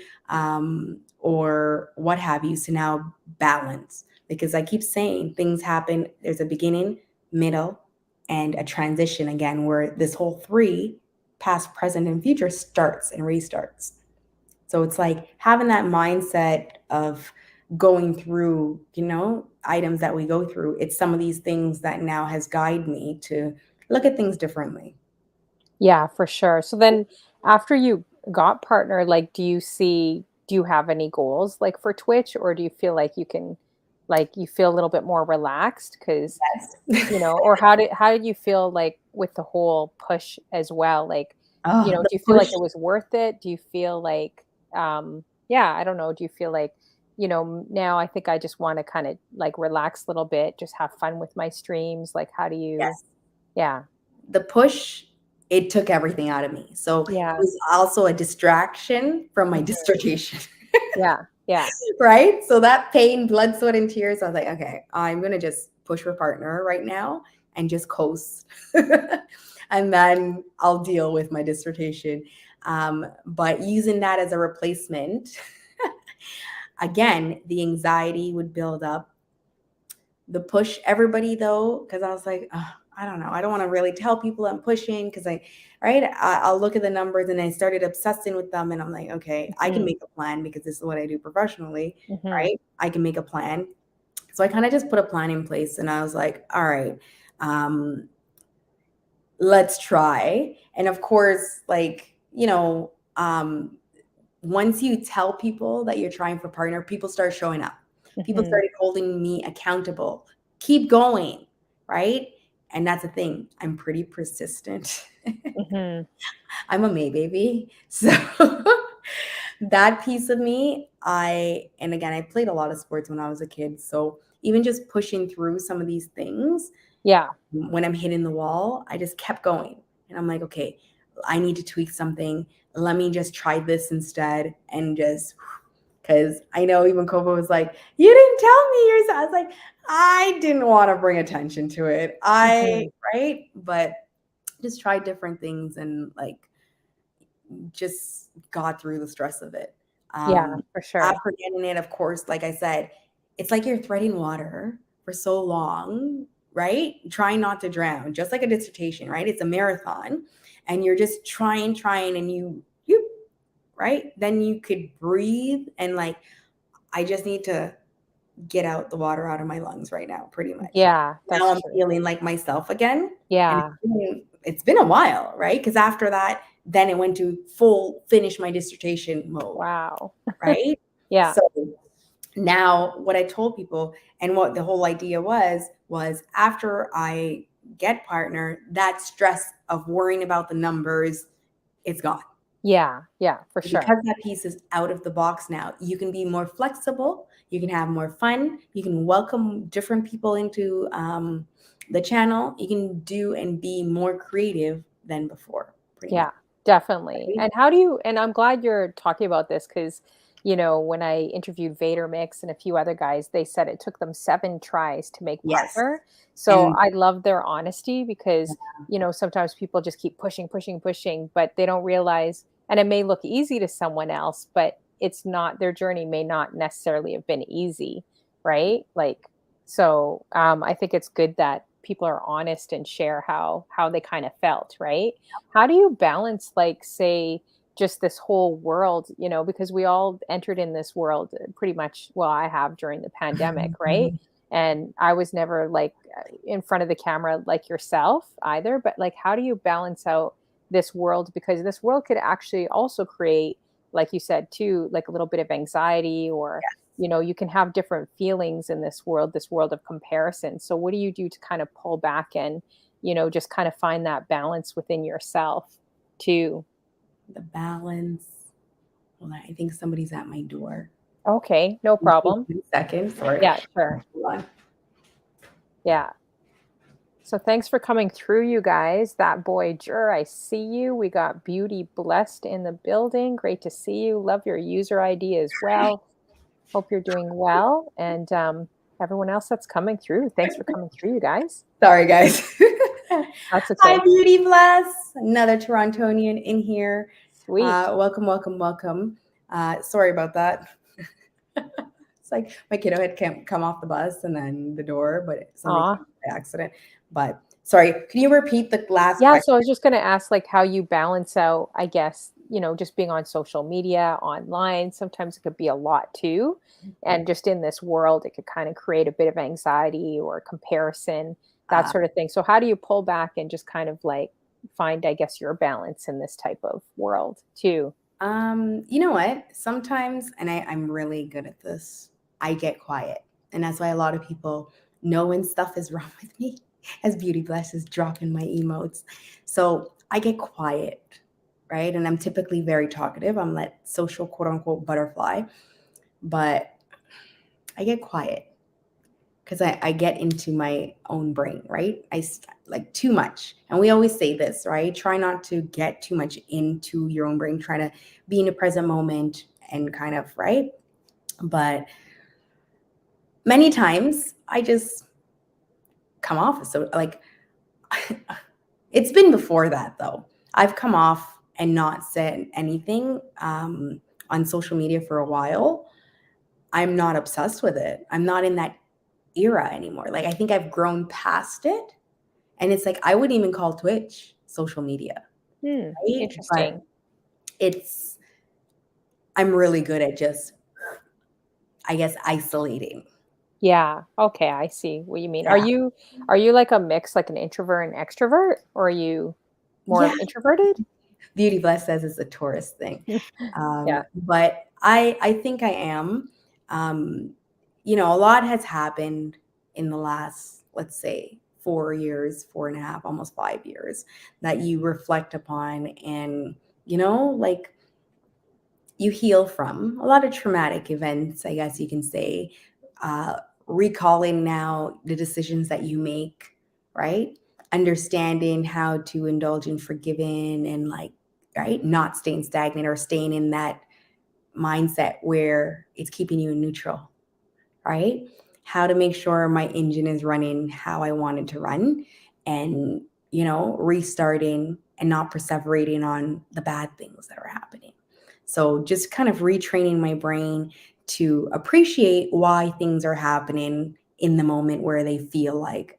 or what have you. So now balance, because I keep saying things happen, there's a beginning, middle, and a transition again, where this whole three, past, present, and future, starts and restarts. So it's like having that mindset of going through, items that we go through. It's some of these things that now has guided me to look at things differently. Yeah, for sure. So then after you got partner, like, do do you have any goals like for Twitch, or do you feel like you can, like you feel a little bit more relaxed? Because Yes. or how did you feel like with the whole push as well? Like, Oh, do the you feel like push. it was worth it? Do you feel like, yeah, I don't know. Do you feel like, now I think I just want to kind of like relax a little bit, just have fun with my streams. Like, how do you, Yes. yeah, The push, it took everything out of me. So it yeah, was also a distraction from my mhm, dissertation. yeah, yeah, Right? So that pain, blood, sweat, and tears, I was like, okay, I'm going to just push for partner right now and just coast. And then I'll deal with my dissertation. But using that as a replacement, again, the anxiety would build up. The push everybody though, because I was like, "Ugh, I don't know. I don't want to really tell people I'm pushing because I'll look at the numbers and I started obsessing with them. And I'm like, okay, I can mhm, make a plan because this is what I do professionally, mhm, right? I can make a plan. So I kind of just put a plan in place and I was like, all right, um, let's try. And of course, once you tell people that you're trying for partner, people start showing up. People mhm, started holding me accountable. Keep going, right? And that's the thing. I'm pretty persistent. mhm, I'm a May baby. So that piece of me, and again, I played a lot of sports when I was a kid. So even just pushing through some of these things, yeah, when I'm hitting the wall, I just kept going. And I'm like, okay, I need to tweak something. Let me just try this instead. And just because I know even Kobo was like, you didn't tell me yours. I was like, I didn't want to bring attention to it. mhm, Right? But just tried different things and like just got through the stress of it. yeah, Um, for sure. After getting it, of course, like I said, it's like you're treading water for so long, right? Trying not to drown, just like a dissertation, right? It's a marathon, and you're just trying, and you, right? Then you could breathe, and like I just need to get out the water out of my lungs right now, pretty much. Yeah, Now that's I'm true. feeling like myself again, and Yeah. it's been a while, right? Because after that, then it went to full finish my dissertation mode, Wow. right? Yeah. So now what I told people and what the whole idea was after I get partner, that stress of worrying about the numbers, it's gone. Yeah. Yeah, for sure. Because that piece is out of the box now, you can be more flexible, you can have more fun, you can welcome different people into the channel, you can do and be more creative than before, pretty much. Yeah, definitely. Right? And how do you, and I'm glad you're talking about this because, when I interviewed Vader Mix and a few other guys, they said it took them 7 tries to make Yes. partner. So And I love their honesty because, sometimes people just keep pushing, pushing, pushing, but they don't realize, and it may look easy to someone else, but it's not, their journey may not necessarily have been easy, right? Like, so I think it's good that people are honest and share how they kind of felt, right? How do you balance, like, say, just this whole world, because we all entered in this world pretty much, well, I have during the pandemic, right? And I was never like in front of the camera like yourself either, but like, how do you balance out this world? Because this world could actually also create, like you said, too, like a little bit of anxiety or, you can have different feelings in this world of comparison. So what do you do to kind of pull back and, just kind of find that balance within yourself too? the balance. Hold on, I think somebody's at my door. Okay, no Give me problem. 1 second. Sorry. Yeah, sure. Hold on. Yeah. So thanks for coming through, you guys. That boy Jur, I see you. We got Beauty Blessed in the building. Great to see you. Love your user ID as well. Hope you're doing well. And everyone else that's coming through, thanks for coming through, you guys. Sorry, guys. That's Hi, okay. Beauty Bless. Another Torontonian in here. Sweet. Welcome, welcome, welcome. Sorry about that. It's like my kiddo had come off the bus and then the door, but somebody Aw. came by accident. But sorry, can you repeat the last Yeah, question? so I was just gonna ask, like, how you balance out, I guess, just being on social media, online. Sometimes it could be a lot too. And just in this world, it could kind of create a bit of anxiety or comparison, that Uh, sort of thing. So how do you pull back and just kind of like find, I guess, your balance in this type of world too? You know what? Sometimes, and I'm really good at this, I get quiet. And that's why a lot of people know when stuff is wrong with me, as Beauty Bless is dropping my emotes. So I get quiet, right? And I'm typically very talkative. I'm that social quote unquote butterfly, but I get quiet because I get into my own brain, right? Like too much. And we always say this, right? Try not to get too much into your own brain, try to be in the present moment and kind of, right? But many times I just come off as so like, it's been before that though. I've come off and not said anything on social media for a while. I'm not obsessed with it. I'm not in that era anymore. Like, I think I've grown past it. And it's like, I wouldn't even call Twitch social media, right? But Interesting. it's, I'm really good at just, I guess, isolating. Yeah. Okay, I see what you mean. Yeah. Are you like a mix, like an introvert and extrovert, or are you more Yeah. introverted? Beauty Bless says it's a tourist thing. Yeah. But I think I am. Um, a lot has happened in the last, let's say, 4 years, 4.5, almost 5 years that you reflect upon and, like you heal from a lot of traumatic events, I guess you can say, uh, recalling now the decisions that you make, right? Understanding how to indulge in forgiving and like, right? Not staying stagnant or staying in that mindset where it's keeping you in neutral, right? How to make sure my engine is running how I want it to run and, restarting and not perseverating on the bad things that are happening. So just kind of retraining my brain to appreciate why things are happening in the moment where they feel like,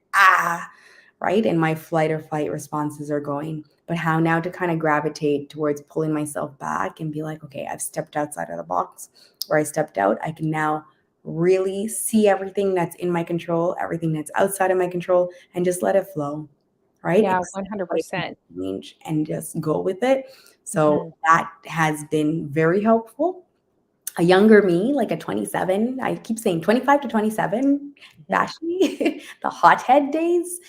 right? And my flight or fight responses are going, but how now to kind of gravitate towards pulling myself back and be like, okay, I've stepped outside of the box where I stepped out. I can now really see everything that's in my control, everything that's outside of my control, and just let it flow, right? Yeah, Accept what it can 100%. change and just go with it. So Mhm. that has been very helpful. A younger me, like a 27, I keep saying 25 to 27, Mhm. Bashy, the hothead days,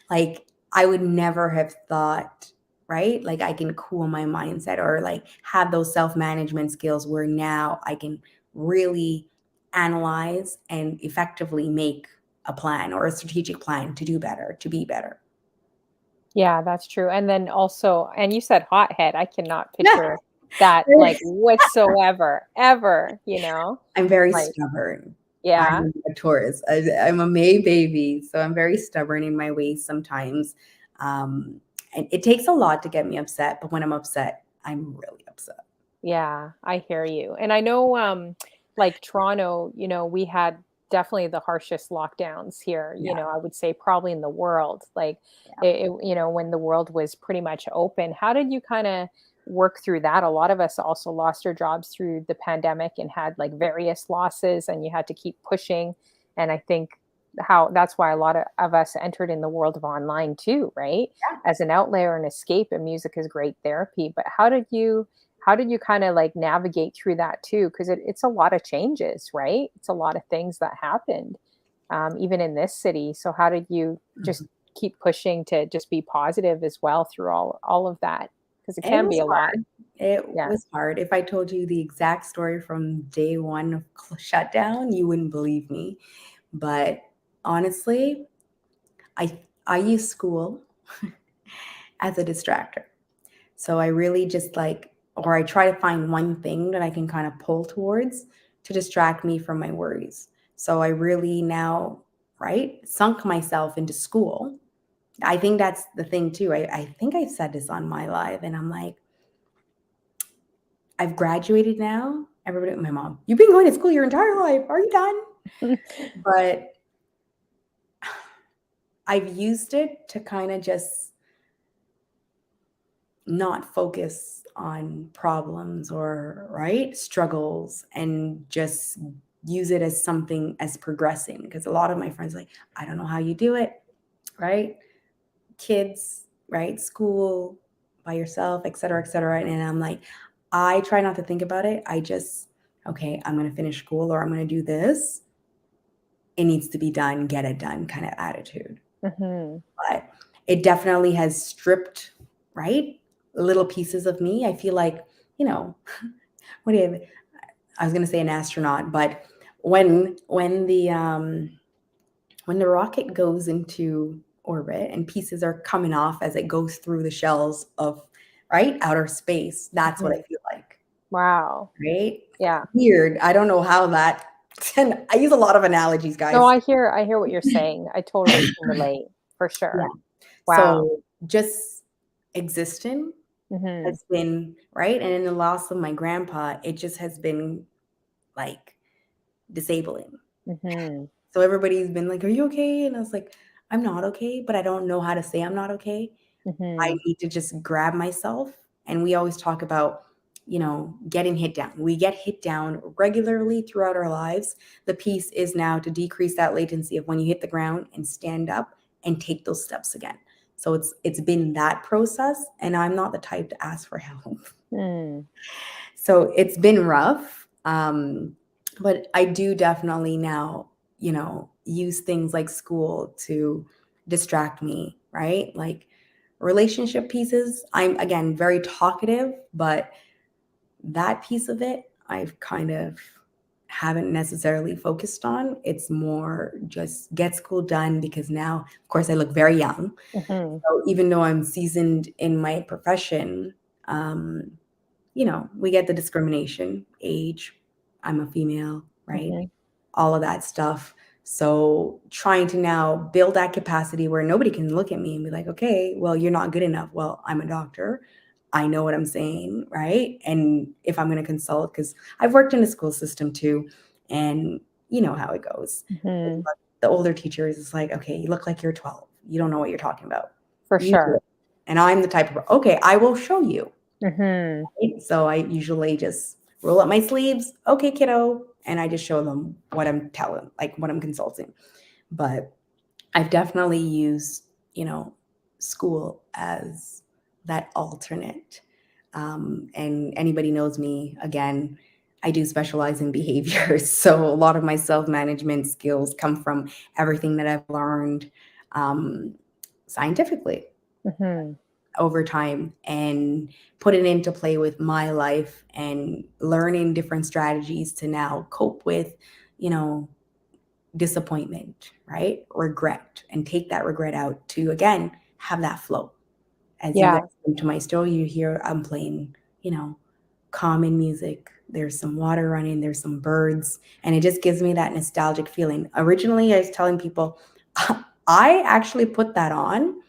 like I would never have thought, right? Like I can cool my mindset or like have those self-management skills where now I can really analyze and effectively make a plan or a strategic plan to do better, to be better. Yeah, that's true, and then also and you said hothead, I cannot Yeah. picture that, like, whatsoever, ever, you know? I'm very Like stubborn. yeah. I'm a Taurus. I'm a May baby, so I'm very stubborn in my ways sometimes. And it takes a lot to get me upset, but when I'm upset, I'm really upset. Yeah, I hear you. And I know, like Toronto, we had definitely the harshest lockdowns here, Yeah, I would say probably in the world. Like, yeah. when the world was pretty much open. How did you kind of work through that? A lot of us also lost our jobs through the pandemic and had like various losses, and you had to keep pushing. And I think how that's why a lot of us entered in the world of online too, right? As an outlet or an escape, and music is great therapy. But how did you kind of like navigate through that too? Because it's a lot of changes, right? It's a lot of things that happened, even in this city. So how did you just Mhm. keep pushing to just be positive as well through all of that? Because it It can be was a lot. hard. It Yeah. was hard. If I told you the exact story from day one of shutdown, you wouldn't believe me. But honestly, I use school as a distractor. So I really just like, or I try to find one thing that I can kind of pull towards to distract me from my worries. So I really now, right, sunk myself into school. I think that's the thing too. I think I said this on my live, and I'm like, I've graduated now. Everybody, my mom, you've been going to school your entire life. Are you done? But I've used it to kind of just not focus on problems or right struggles and just use it as something as progressing because a lot of my friends are like, I don't know how you do it, right? Kids, right? School by yourself, et cetera, et cetera. And I'm like, I try not to think about it. I just, okay, I'm going to finish school or I'm going to do this. It needs to be done, get it done kind of attitude. But it definitely has stripped, right? Little pieces of me. I feel like, you know, what do you, I was going to say an astronaut, but when the rocket goes into orbit and pieces are coming off as it goes through the shells of, right, outer space, that's what I feel like. Wow. Right? Yeah. Weird. I don't know how that and I use a lot of analogies, guys. No, I hear what you're saying. I totally can relate for Yeah. sure. Wow. So just existing Mhm. has been, right? And in the loss of my grandpa, it just has been like disabling. Mhm. So everybody's been like, "Are you okay?" And I was like, "I'm not okay, but I don't know how to say I'm not okay." I Mhm. need to just grab myself. And we always talk about, getting hit down. We get hit down regularly throughout our lives. The piece is now to decrease that latency of when you hit the ground and stand up and take those steps again. So it's been that process, and I'm not the type to ask for help. Mm. So it's been rough. But I do definitely now, use things like school to distract me, right? Like relationship pieces. I'm, again, very talkative, but that piece of it, I've kind of haven't necessarily focused on. It's more just get school done because now, of course, I look very young. Mhm. So even though I'm seasoned in my profession, um, we get the discrimination, age, I'm a female, right? Mhm. All of that stuff. So trying to now build that capacity where nobody can look at me and be like, okay, well, you're not good enough. Well, I'm a doctor. I know what I'm saying, right? And if I'm going to consult, because I've worked in the school system too, and you know how it goes. Mhm. The older teachers is like, okay, you look like you're 12. You don't know what you're talking about. For You do sure. it. And I'm the type of, okay, I will show you. Mhm. Right? So I usually just roll up my sleeves. Okay, kiddo. And I just show them what I'm telling, like what I'm consulting. But I've definitely used, school as that alternate. And anybody knows me, again, I do specialize in behaviors. So a lot of my self management skills come from everything that I've learned um, scientifically Mhm. over time and put it into play with my life and learning different strategies to now cope with, you know, disappointment, right? Regret, and take that regret out to again have that flow. As you guys Yeah. come to my store, you hear I'm playing, calming music. There's some water running, there's some birds, and it just gives me that nostalgic feeling. Originally, I was telling people, I actually put that on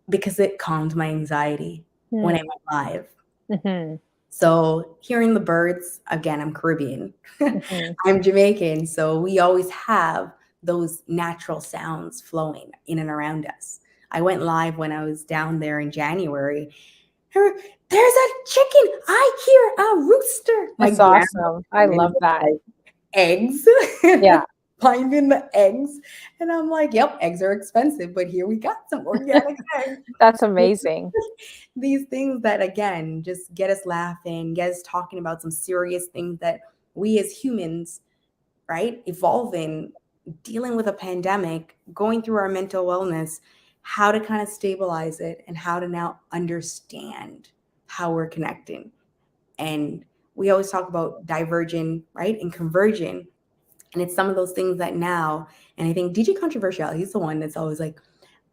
because it calmed my anxiety when I Mm. went live. Mhm. So hearing the birds, again, I'm Caribbean. Mhm. I'm Jamaican, so we always have those natural sounds flowing in and around us. I went live when I was down there in January. There's a chicken. I hear a rooster. My That's grandma awesome. I came in love with that. like eggs, Yeah. finding the eggs. And I'm like, yep, eggs are expensive, but here we got some organic eggs. That's amazing. These things that, again, just get us laughing, get us talking about some serious things that we as humans, right, evolving, dealing with a pandemic, going through our mental wellness, how to kind of stabilize it and how to now understand how we're connecting. And we always talk about diverging, right, and converging. And it's some of those things that now, and I think DJ Controversial, he's the one that's always like,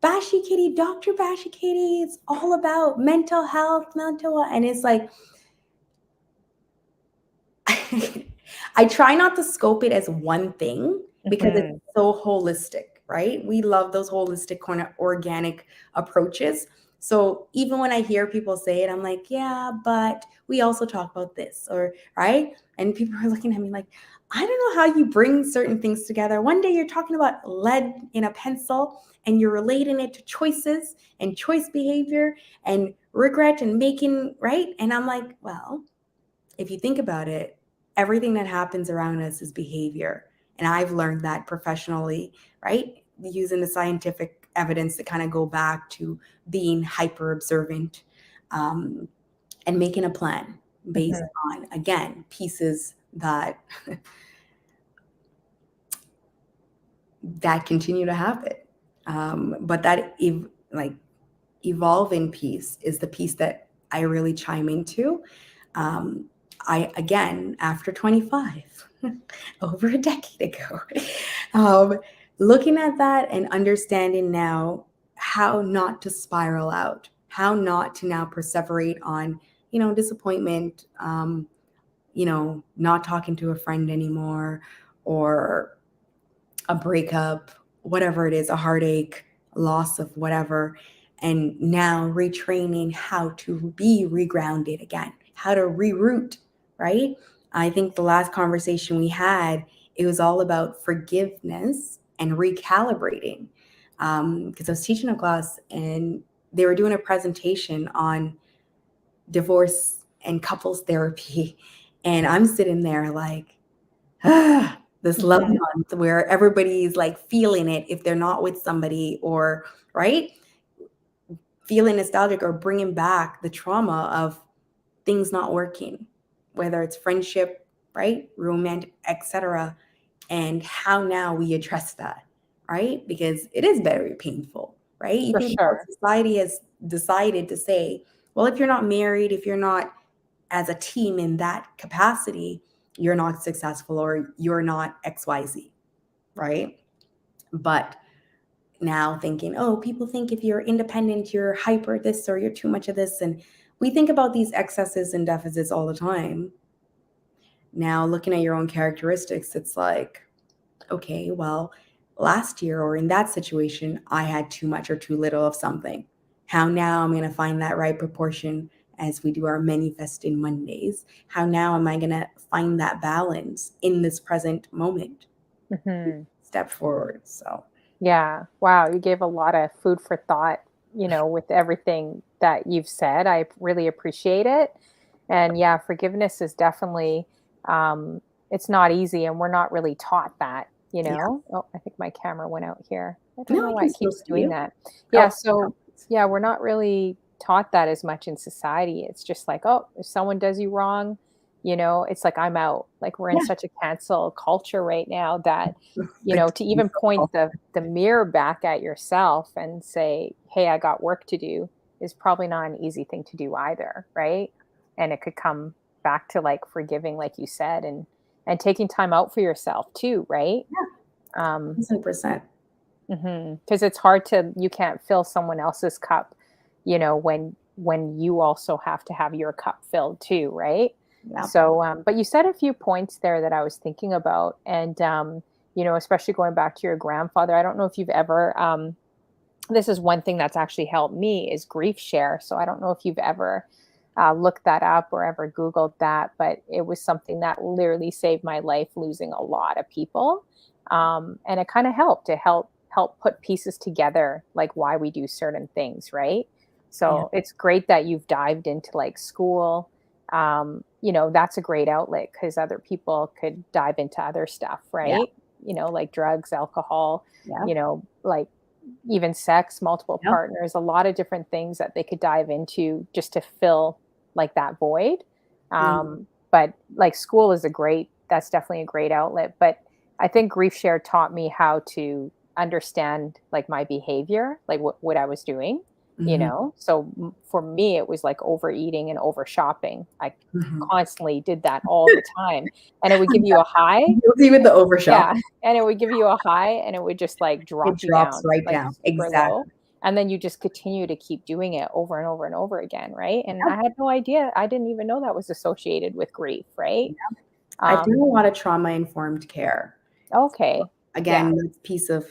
Bashykd, Dr. Bashykd, it's all about mental health, and it's like, I try not to scope it as one thing because it's Mhm. so holistic, right? We love those holistic kind of organic approaches. So even when I hear people say it, I'm like, yeah, but we also talk about this, or right? And people are looking at me like, I don't know how you bring certain things together. One day you're talking about lead in a pencil and you're relating it to choices and choice behavior and regret and making, right? And I'm like, well, if you think about it, everything that happens around us is behavior. And I've learned that professionally, right? Using the scientific evidence to kind of go back to being hyper observant and making a plan, based on, again, pieces that that continue to happen. But that like evolving piece is the piece that I really chime into. I, again, after 25, over a decade ago, looking at that and understanding now how not to spiral out, how not to now perseverate on, disappointment, not talking to a friend anymore, or a breakup, whatever it is, a heartache, loss of whatever, and now retraining how to be regrounded again, how to reroute, right? I think the last conversation we had, it was all about forgiveness and recalibrating. Because I was teaching a class and they were doing a presentation on divorce and couples therapy. And I'm sitting there like, this love month where everybody's like feeling it if they're not with somebody, or right, feeling nostalgic or bringing back the trauma of things not working, whether it's friendship, right, romantic, etc., and how now we address that, right? Because it is very painful, right? You For think our sure. society has decided to say, well, if you're not married, if you're not as a team in that capacity, you're not successful or you're not XYZ, right? But now thinking, oh, people think if you're independent, you're hyper this or you're too much of this. And we think about these excesses and deficits all the time. Now, looking at your own characteristics, it's like, okay, well, last year or in that situation, I had too much or too little of something. How now I'm going to find that right proportion as we do our manifesting Mondays? How now am I going to find that balance in this present moment? Step forward. So, Yeah. Wow. You gave a lot of food for thought, with everything that you've said. I really appreciate it. And yeah, forgiveness is definitely, it's not easy, and we're not really taught that, yeah. Oh, I think my camera went out here. I don't No, know I why can it still keeps see doing you. that. Yeah. Oh, So, no. yeah, we're not really taught that as much in society. It's just like, oh, if someone does you wrong, it's like, I'm out. Like, we're in Yeah. such a cancel culture right now that, The to even point the mirror back at yourself and say, "Hey, I got work to do," is probably not an easy thing to do either, right? And it could come back to like forgiving, like you said, and taking time out for yourself too, right? Yeah, Um, 100%. because it's hard to you can't fill someone else's cup, when you also have to have your cup filled too, right? Yeah. So, but you said a few points there that I was thinking about, and especially going back to your grandfather. I don't know if you've ever. This is one thing that's actually helped me is grief share. So I don't know if you've ever looked that up or ever Googled that, but it was something that literally saved my life, losing a lot of people, and it kind of helped to help put pieces together, like why we do certain things, right? Yeah. So it's great that you've dived into like school. That's a great outlet because other people could dive into other stuff, Yeah. right? Like drugs, alcohol, Yeah. like even sex, multiple Yeah. partners, a lot of different things that they could dive into just to fill like that void. Yeah. But like school is that's definitely a great outlet. But I think grief share taught me how to understand like my behavior, like what I was doing, Mhm. So for me, it was like overeating and over shopping. I Mhm. constantly did that all the time. And it would give you a high. Guilty with the overshop. Yeah, and it would give you a high, and it would just, like, It drop you drops down, right like, down. super low, Exactly. and then you just continue to keep doing it over and over and over again, right? And Yeah. I had no idea. I didn't even know that was associated with grief, right? I've done a Um, lot of trauma-informed care. okay. Yeah. Again, that's piece of,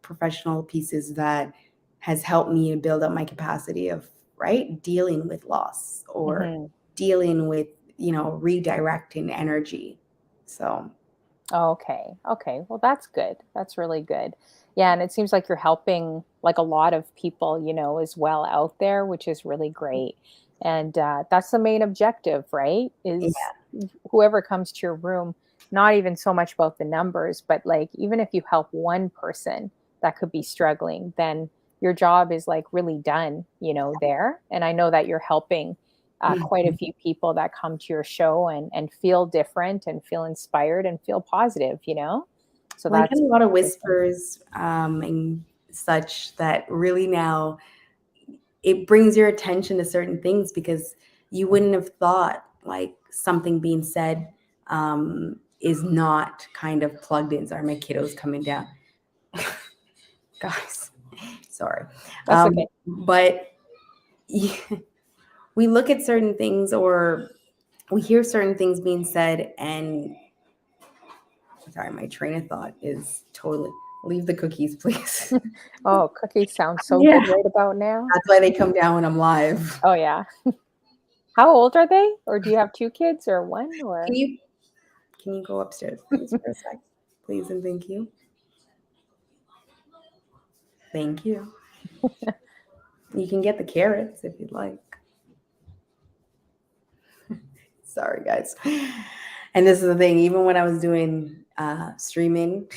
professional pieces that has helped me to build up my capacity of, right, dealing with loss or Mhm. dealing with, redirecting energy. So, Okay. Okay. Well, that's good. That's really good. Yeah, and it seems like you're helping like a lot of people, as well out there, which is really great. And that's the main objective, right? Is yeah. whoever comes to your room, not even so much about the numbers, but like even if you help one person that could be struggling, then your job is like really done, there. And I know that you're helping quite a Mhm. few people that come to your show and feel different and feel inspired and feel positive, you know? So Well, I get that's a lot of amazing. whispers, and such that really now it brings your attention to certain things because you wouldn't have thought like something being said is not kind of plugged in. Sorry, my kiddo's coming down. Guys, sorry. That's okay. But we look at certain things or we hear certain things being said, and sorry, my train of thought is totally leave the cookies, please. Oh, cookies sound so Yeah, good right about now. that's why they come down when I'm live. Oh, yeah. How old are they? Or do you have 2 kids or 1 Can or you can you go upstairs, please, for a sec? Please and thank you. Thank you. You can get the carrots if you'd like. Sorry, guys. And this is the thing, even when I was doing streaming,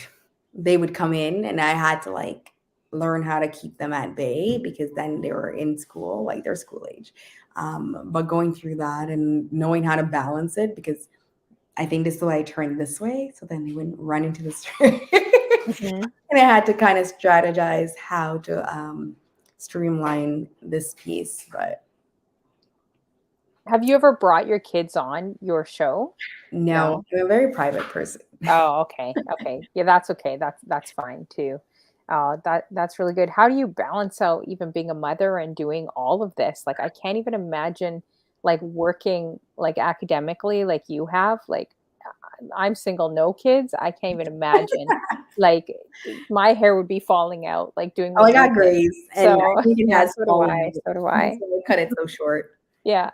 they would come in and I had to like learn how to keep them at bay because then they were in school, like their school age. But going through that and knowing how to balance it because I think this is the way I turned this way, so then they wouldn't run into the street. Mhm. And I had to kind of strategize how to streamline this piece. But Have you ever brought your kids on your show? no, No? I'm a very private person. Oh, okay, okay. Yeah, that's okay. That's fine too. That's really good. How do you balance out even being a mother and doing all of this? Like, I can't even imagine like working like academically like you have. Like, I'm single, no kids. I can't even imagine. Like, my hair would be falling out like doing Oh, what I you're got doing. grace, and So, I think it yeah, has so do fallen I. out. So do That's I. why I cut it so short. Yeah.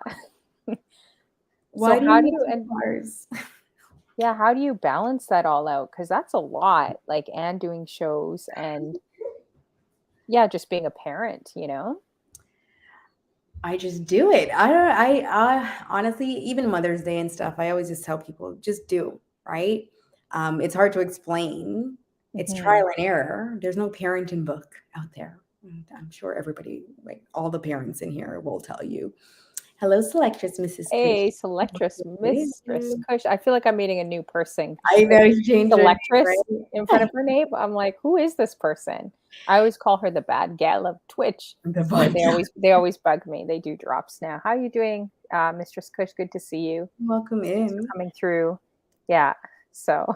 Why So do how you do have you 2 and cars? yeah, how do you balance that all out? Because that's a lot, like, and doing shows and yeah, just being a parent, you know? I just do it. I don't honestly, even Mother's Day and stuff, I always just tell people, "Just do," right? It's hard to explain. It's Mhm. trial and error. There's no parenting book out there. And I'm sure everybody, like, all the parents in here will tell you. Hello, Selectress Mrs. Kush. Hey, Selectress, Mistress Kush. I feel like I'm meeting a new person 'cause I she know says you changed your name, Selectress in front right? of her name. I'm like, "Who is this person?" I always call her the bad gal of Twitch, The so vodka. they always bug me. They do drops now. "How you doing, Mistress Kush? Good to see you. Welcome Thanks for in. coming through." Yeah, so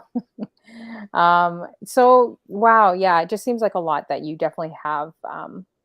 so wow, yeah, it just seems like a lot that you definitely have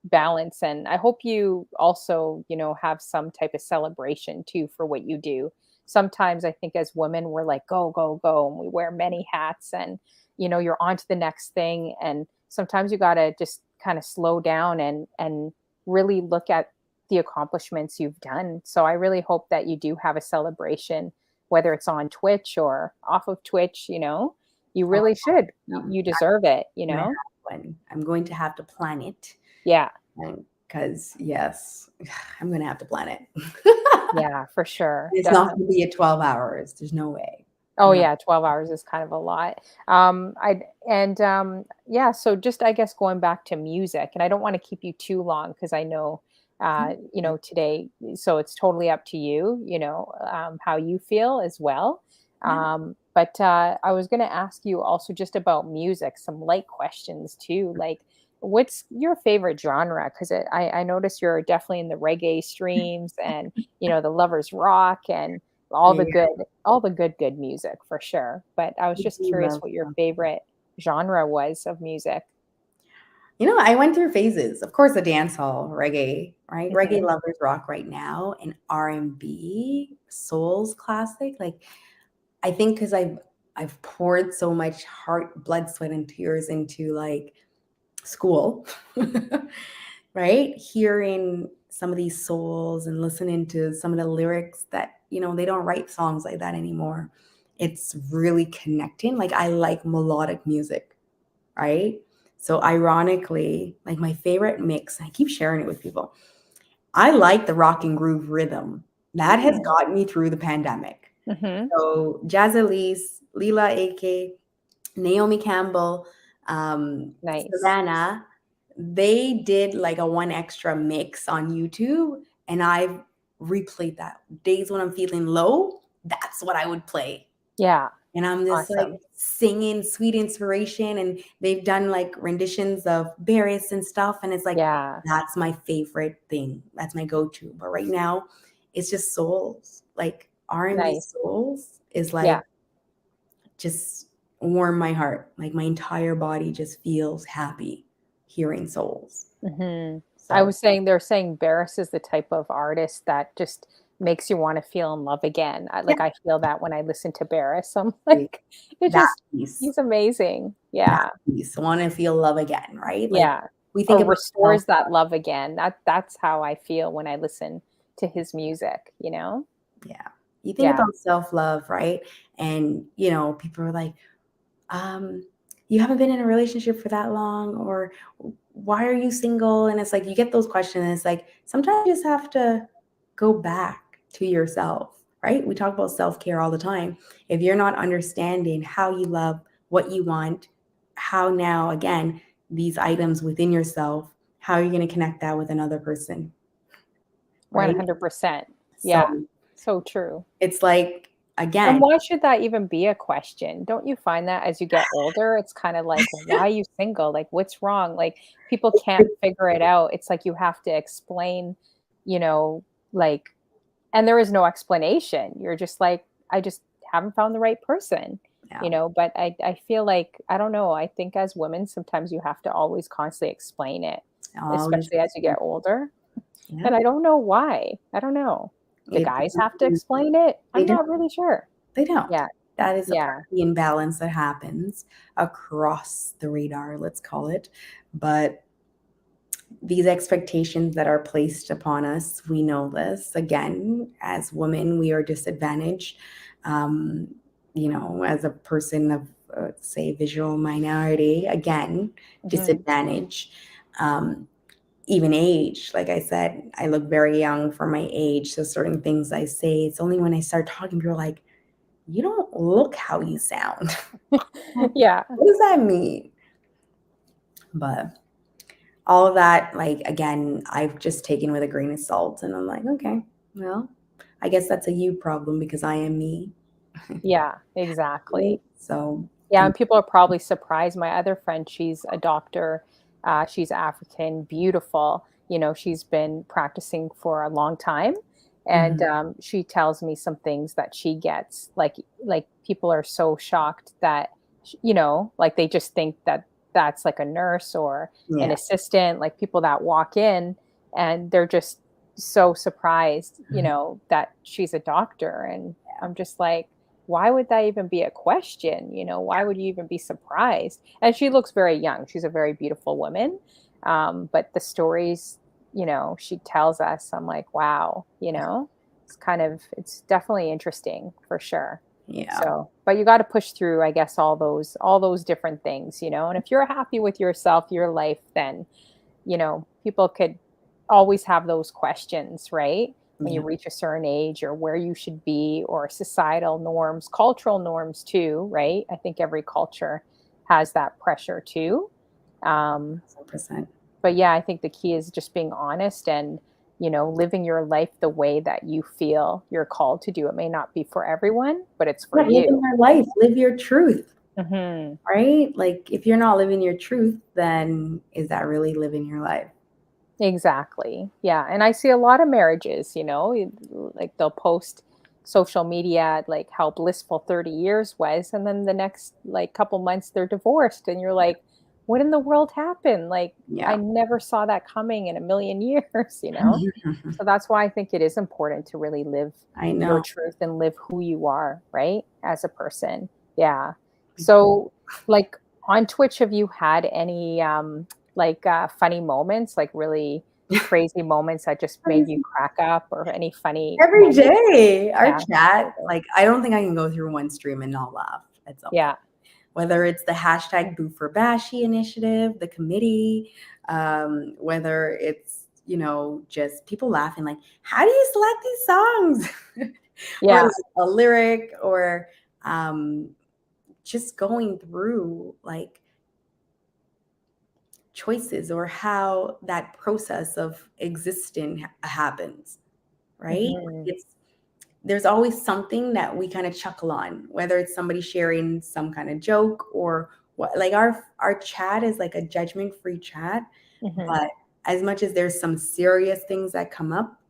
balance, and I hope you also, have some type of celebration too for what you do. Sometimes I think as women we're like go go go and we wear many hats and you're on to the next thing, and sometimes you got to just kind of slow down and really look at the accomplishments you've done. So I really hope that you do have a celebration, whether it's on Twitch or off of Twitch, you Oh, really should. You I'm deserve it, gonna have one. I'm going to have to plan it. Yeah. Because yes, I'm gonna have to plan it. Yeah, for sure. It's not gonna be at 12 hours. There's no way. Oh No. yeah, 12 hours is kind of a lot. I and yeah, so just I guess going back to music, and I don't want to keep you too long because I know today, so it's totally up to you, how you feel as well. Yeah. But I was going to ask you also just about music, some light questions too. Like, what's your favorite genre? Because I notice you're definitely in the reggae streams and the lovers rock and all the Yeah, good good music for sure. But I was I just do curious love what your them. favorite genre was of music. I went through phases. Of course, the dance hall, reggae, right? Reggae Mhm. lovers rock right now, and R&B, soul's classic. Like I think because I've poured so much heart, blood, sweat, and tears into like school, right? Hearing some of these souls and listening to some of the lyrics that, they don't write songs like that anymore. It's really connecting. Like I like melodic music, right? So ironically, like my favorite mix, I keep sharing it with people. I like the rock and groove rhythm. That has Mm. gotten me through the pandemic. Mhm. So Jazz Elise, Leela AK, Naomi Campbell, Nice. Savannah, they did like a one extra mix on YouTube, and I've replay that. Days when I'm feeling low, that's what I would play. Yeah. And I'm just like Awesome. singing sweet inspiration. And they've done like renditions of Barris and stuff. And it's like, Yeah. that's my favorite thing. That's my go-to. But right now, it's just souls. Like R&B Nice. souls is Yeah. like just warm my heart. Like my entire body just feels happy hearing souls. I So was saying they're saying Barris is the type of artist that just makes you want to feel in love again. yeah, I feel that when I listen to Barris. I'm like, like, it that just piece, he's amazing. that Yeah. piece. Want to feel love again, right? Like Yeah. we think Or about self. restores that love again. That's how I feel when I listen to his music, you know? Yeah. You think Yeah. about self-love, right? And, people are like, um, you haven't been in a relationship for that long, or why are you single? And it's like, you get those questions. And it's like, sometimes you just have to go back to yourself, right? We talk about self-care all the time. If you're not understanding how you love, what you want, how now, again, these items within yourself, how are you going to connect that with another person, right? 100%. Yeah. So So true. it's like, And again, why should that even be a question? Don't you find that as you get older, it's kind of like, well, why are you single? Like, what's wrong? Like, people can't figure it out. It's like you have to explain, you know, like, and there is no explanation. You're just like, I just haven't found the right person, yeah, but I feel like, I don't know. I think as women, sometimes you have to always constantly explain it, always, especially as you get older. yeah. And I don't know why. I don't know. The It guys have to explain it. they I'm don't. not really sure. They don't. Yeah. That is a part Yeah. of the imbalance that happens across the radar, let's call it. But these expectations that are placed upon us, we know this. Again, as women, we are disadvantaged. Um, as a person of, say, visual minority, again, Mhm. disadvantage. Um, Even age, like I said, I look very young for my age. So certain things I say, it's only when I start talking, people are like, you don't look how you sound. What Yeah. does that mean? But all of that, like, again, I've just taken with a grain of salt. And I'm like, okay, well, I guess that's a you problem because I am me. Yeah, Right? exactly. So, Yeah, and and people are probably surprised. My other friend, she's a doctor. She's African, beautiful. She's been practicing for a long time, and mhm, she tells me some things that she gets. Like people are so shocked that like they just think that that's like a nurse or an yeah. assistant. Like people that walk in and they're just so surprised, Mhm. that she's a doctor, and I'm just like, why would that even be a question? Why would you even be surprised? And she looks very young. She's a very beautiful woman. But the stories, she tells us, I'm like, wow, it's definitely interesting for sure. Yeah. So, but you got to push through, I guess, all those different things, and if you're happy with yourself, your life, then people could always have those questions, right? When you Yeah. reach a certain age or where you should be or societal norms, cultural norms too, right? I think every culture has that pressure too. Um, 100%. but yeah, I think the key is just being honest and, living your life the way that you feel you're called to do. It may not be for everyone, but it's for Yeah, live in you. your life, live your truth, Hmm. right? Like, if you're not living your truth, then is that really living your life? Exactly. Yeah. And I see a lot of marriages, like they'll post social media, like how blissful 30 years was. And then the next like couple months they're divorced. And you're like, what in the world happened? Like, I Yeah. never saw that coming in a million years. So that's why I think it is important to really live I your know. truth and live who you are, right? As a person. Yeah. So, like on Twitch, have you had any funny moments, like really crazy moments that just made you crack up or any funny Every moments? day, our Yeah. chat, like, I don't think I can go through one stream and not laugh at something. Yeah. Whether it's the hashtag Boo for Bashy initiative, the committee, whether it's, just people laughing, like, how do you select these songs? Or Yeah. like a lyric, or um, just going through like choices or how that process of existing happens, right? Mhm. There's always something that we kind of chuckle on, whether it's somebody sharing some kind of joke or what. Like our chat is like a judgment-free chat, Mhm. but as much as there's some serious things that come up,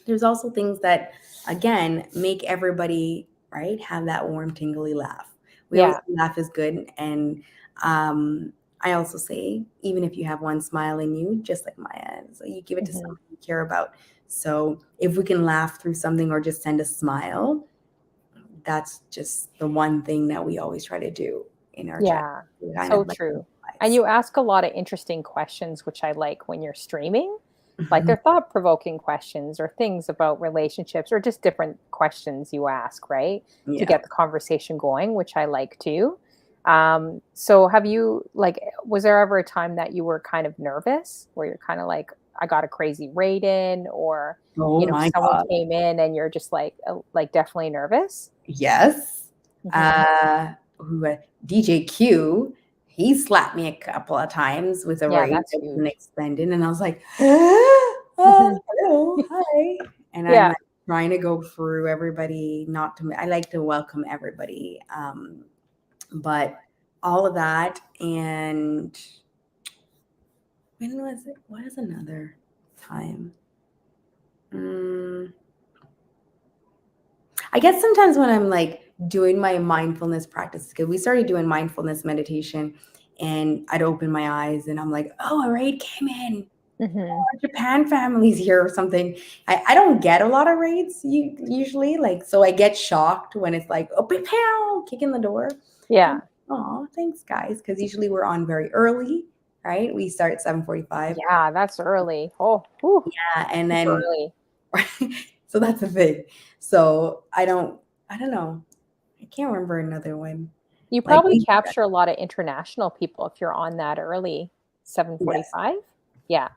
there's also things that, again, make everybody, right, have that warm, tingly laugh. We always Yeah. say laugh is good. And um, I also say, even if you have one smile in you, just like Maya, so you give it to Mhm. somebody you care about. So if we can laugh through something or just send a smile, that's just the one thing that we always try to do in our chat. Yeah. We kind So of like true. And utilize. you ask a lot of interesting questions, which I like when you're streaming. Like Mhm. they're thought-provoking questions or things about relationships or just different questions you ask, right? To Yeah. get the conversation going, which I like too. So have you like was there ever a time that you were kind of nervous where you're kind of like, I got a crazy raid in, or Oh my someone God. came in and you're just like definitely nervous? Yes. Hmm. DJ Q, he slapped me a couple of times with a Yeah, raid that's that wasn't huge. extended, and I was like, "Oh, Hmm. hello, hi." And I'm Yeah. like trying to go through everybody, not to, I like to welcome everybody. But all of that, and when was it? What is another time? Mm, I guess sometimes when I'm like doing my mindfulness practice, because we started doing mindfulness meditation, and I'd open my eyes and I'm like, oh, a raid came in. Hmm. Our Japan family's here or something. I don't get a lot of raids usually. Like, so I get shocked when it's like, oh, pow, kicking the door. Yeah. Oh, thanks, guys. Because usually we're on very early, right? We start at 7:45. Yeah, that's early. Oh, whew, Yeah, and super then early. so that's the thing. So I don't know. I can't remember another one. You Like probably we capture a lot of international people if you're on that early, yes, 7:45? Yeah.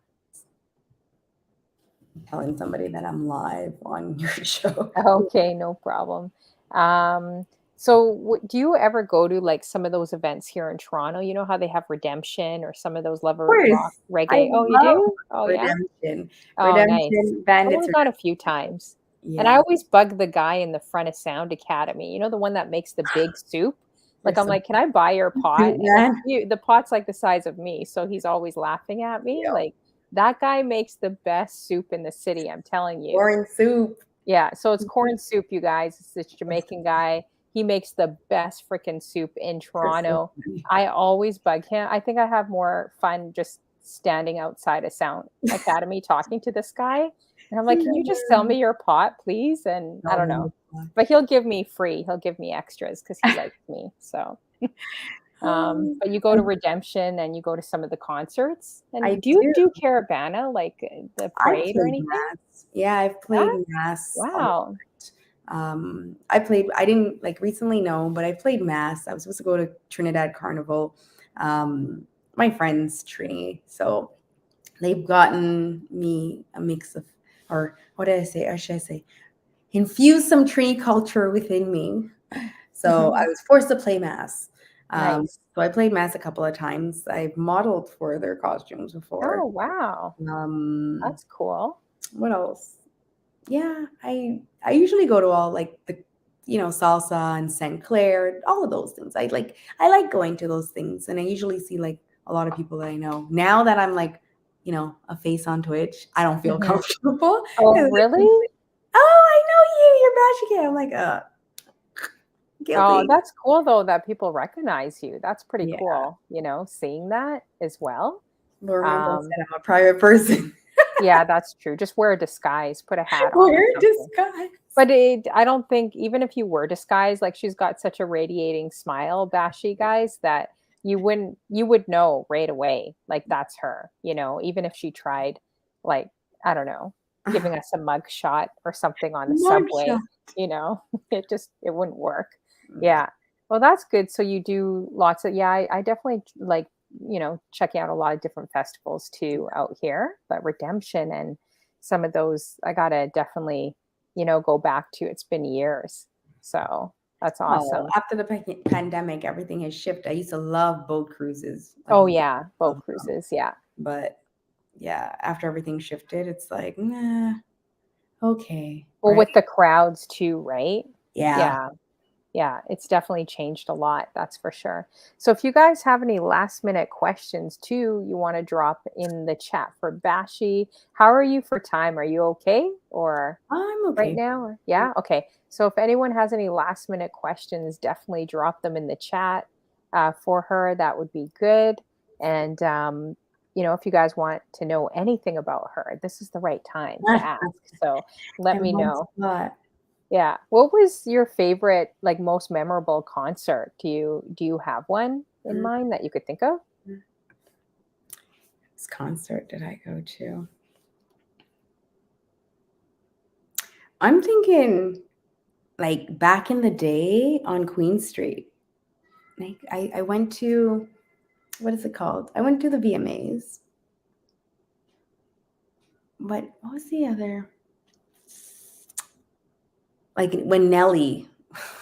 telling somebody that I'm live on your show. Okay, no problem. Um, so do you ever go to like some of those events here in Toronto? You know how they have Redemption or some of those Lover Course, Rock I reggae? Oh, you love do? Oh, yeah. Redemption. Oh, nice. Redemption, I've Bandits only are gone a few times. And I yeah, always bug the guy in the front of Sound Academy, the one that makes the big soup. they're Like, I'm so like, "Can I buy your pot?" cute, And it's man. the pot's like the size of me, so he's always laughing at me. Yeah, Like, that guy makes the best soup in the city, I'm telling you. orange soup. Yeah, so it's corn soup, you guys. It's this Jamaican guy. He makes the best freaking soup in They're so Toronto. funny. I always bug him. I think I have more fun just standing outside a Sound Academy talking to this guy. And I'm like, "Can you just sell me your pot, please?" And I Oh don't my know. God. But he'll give me free. He'll give me extras because he likes me. So, Oh, but you go I to Redemption and you go to some of the concerts. I And do you do. do Caravana, like the I parade or played anything? mass. Yeah, I've Yeah? played mass a lot. Wow. I didn't like recently, no, but I played mass. I was supposed to go to Trinidad Carnival. Um, my friends Trini, so they've gotten me a mix of, or what did I say? Or should I say, infuse some Trini culture within me. So I was forced to play mass. Nice. So I played mass a couple of times. I've modeled for their costumes before. Oh, wow. Um, That's cool. what else? Yeah, I usually go to all like the salsa and St. Clair, all of those things. I like going to those things, and I usually see like a lot of people that I know. Now that I'm like, a face on Twitch, I don't feel Mhm. comfortable. Oh, 'Cause really? like, oh, I know you, you're Bashykd. I'm like, Oh, guilty. that's cool though that people recognize you. That's pretty Yeah. cool, seeing that as well. But remember I Um, said I'm a private person. yeah, that's true. Just wear a disguise, put a hat on or We're something. disguised. But I don't think even if you were disguised, like she's got such a radiating smile, Bashi guys, that you would know right away, like that's her, even if she tried, like, I don't know, giving us a mug shot or something on the subway, Mugshot. it wouldn't work. Yeah. Well, that's good. So you do lots of, yeah, I definitely like, checking out a lot of different festivals too out here, but Redemption and some of those I gotta definitely go back to. It's been years. So that's Oh, awesome. after the pandemic, everything has shifted. I used to love boat cruises, like Oh, love yeah, boat them. cruises, yeah. But yeah, after everything shifted, it's like, nah, Okay, Well, right. with the crowds too, right? Yeah. Yeah. Yeah, it's definitely changed a lot, that's for sure. So if you guys have any last minute questions too, you want to drop in the chat for Bashi. How are you for time? Are you okay? Or I'm right okay. now? Yeah. Okay. So if anyone has any last minute questions, definitely drop them in the chat for her. That would be good. And, if you guys want to know anything about her, this is the right time to ask. So let I'm me on know. spot. Yeah. What was your favorite, like most memorable concert? Do you have one in Mm, mind that you could think of? Whose concert did I go to? I'm thinking like back in the day on Queen Street. Like I went to, what is it called? I went to the VMAs. But what was the other? Like when Nelly,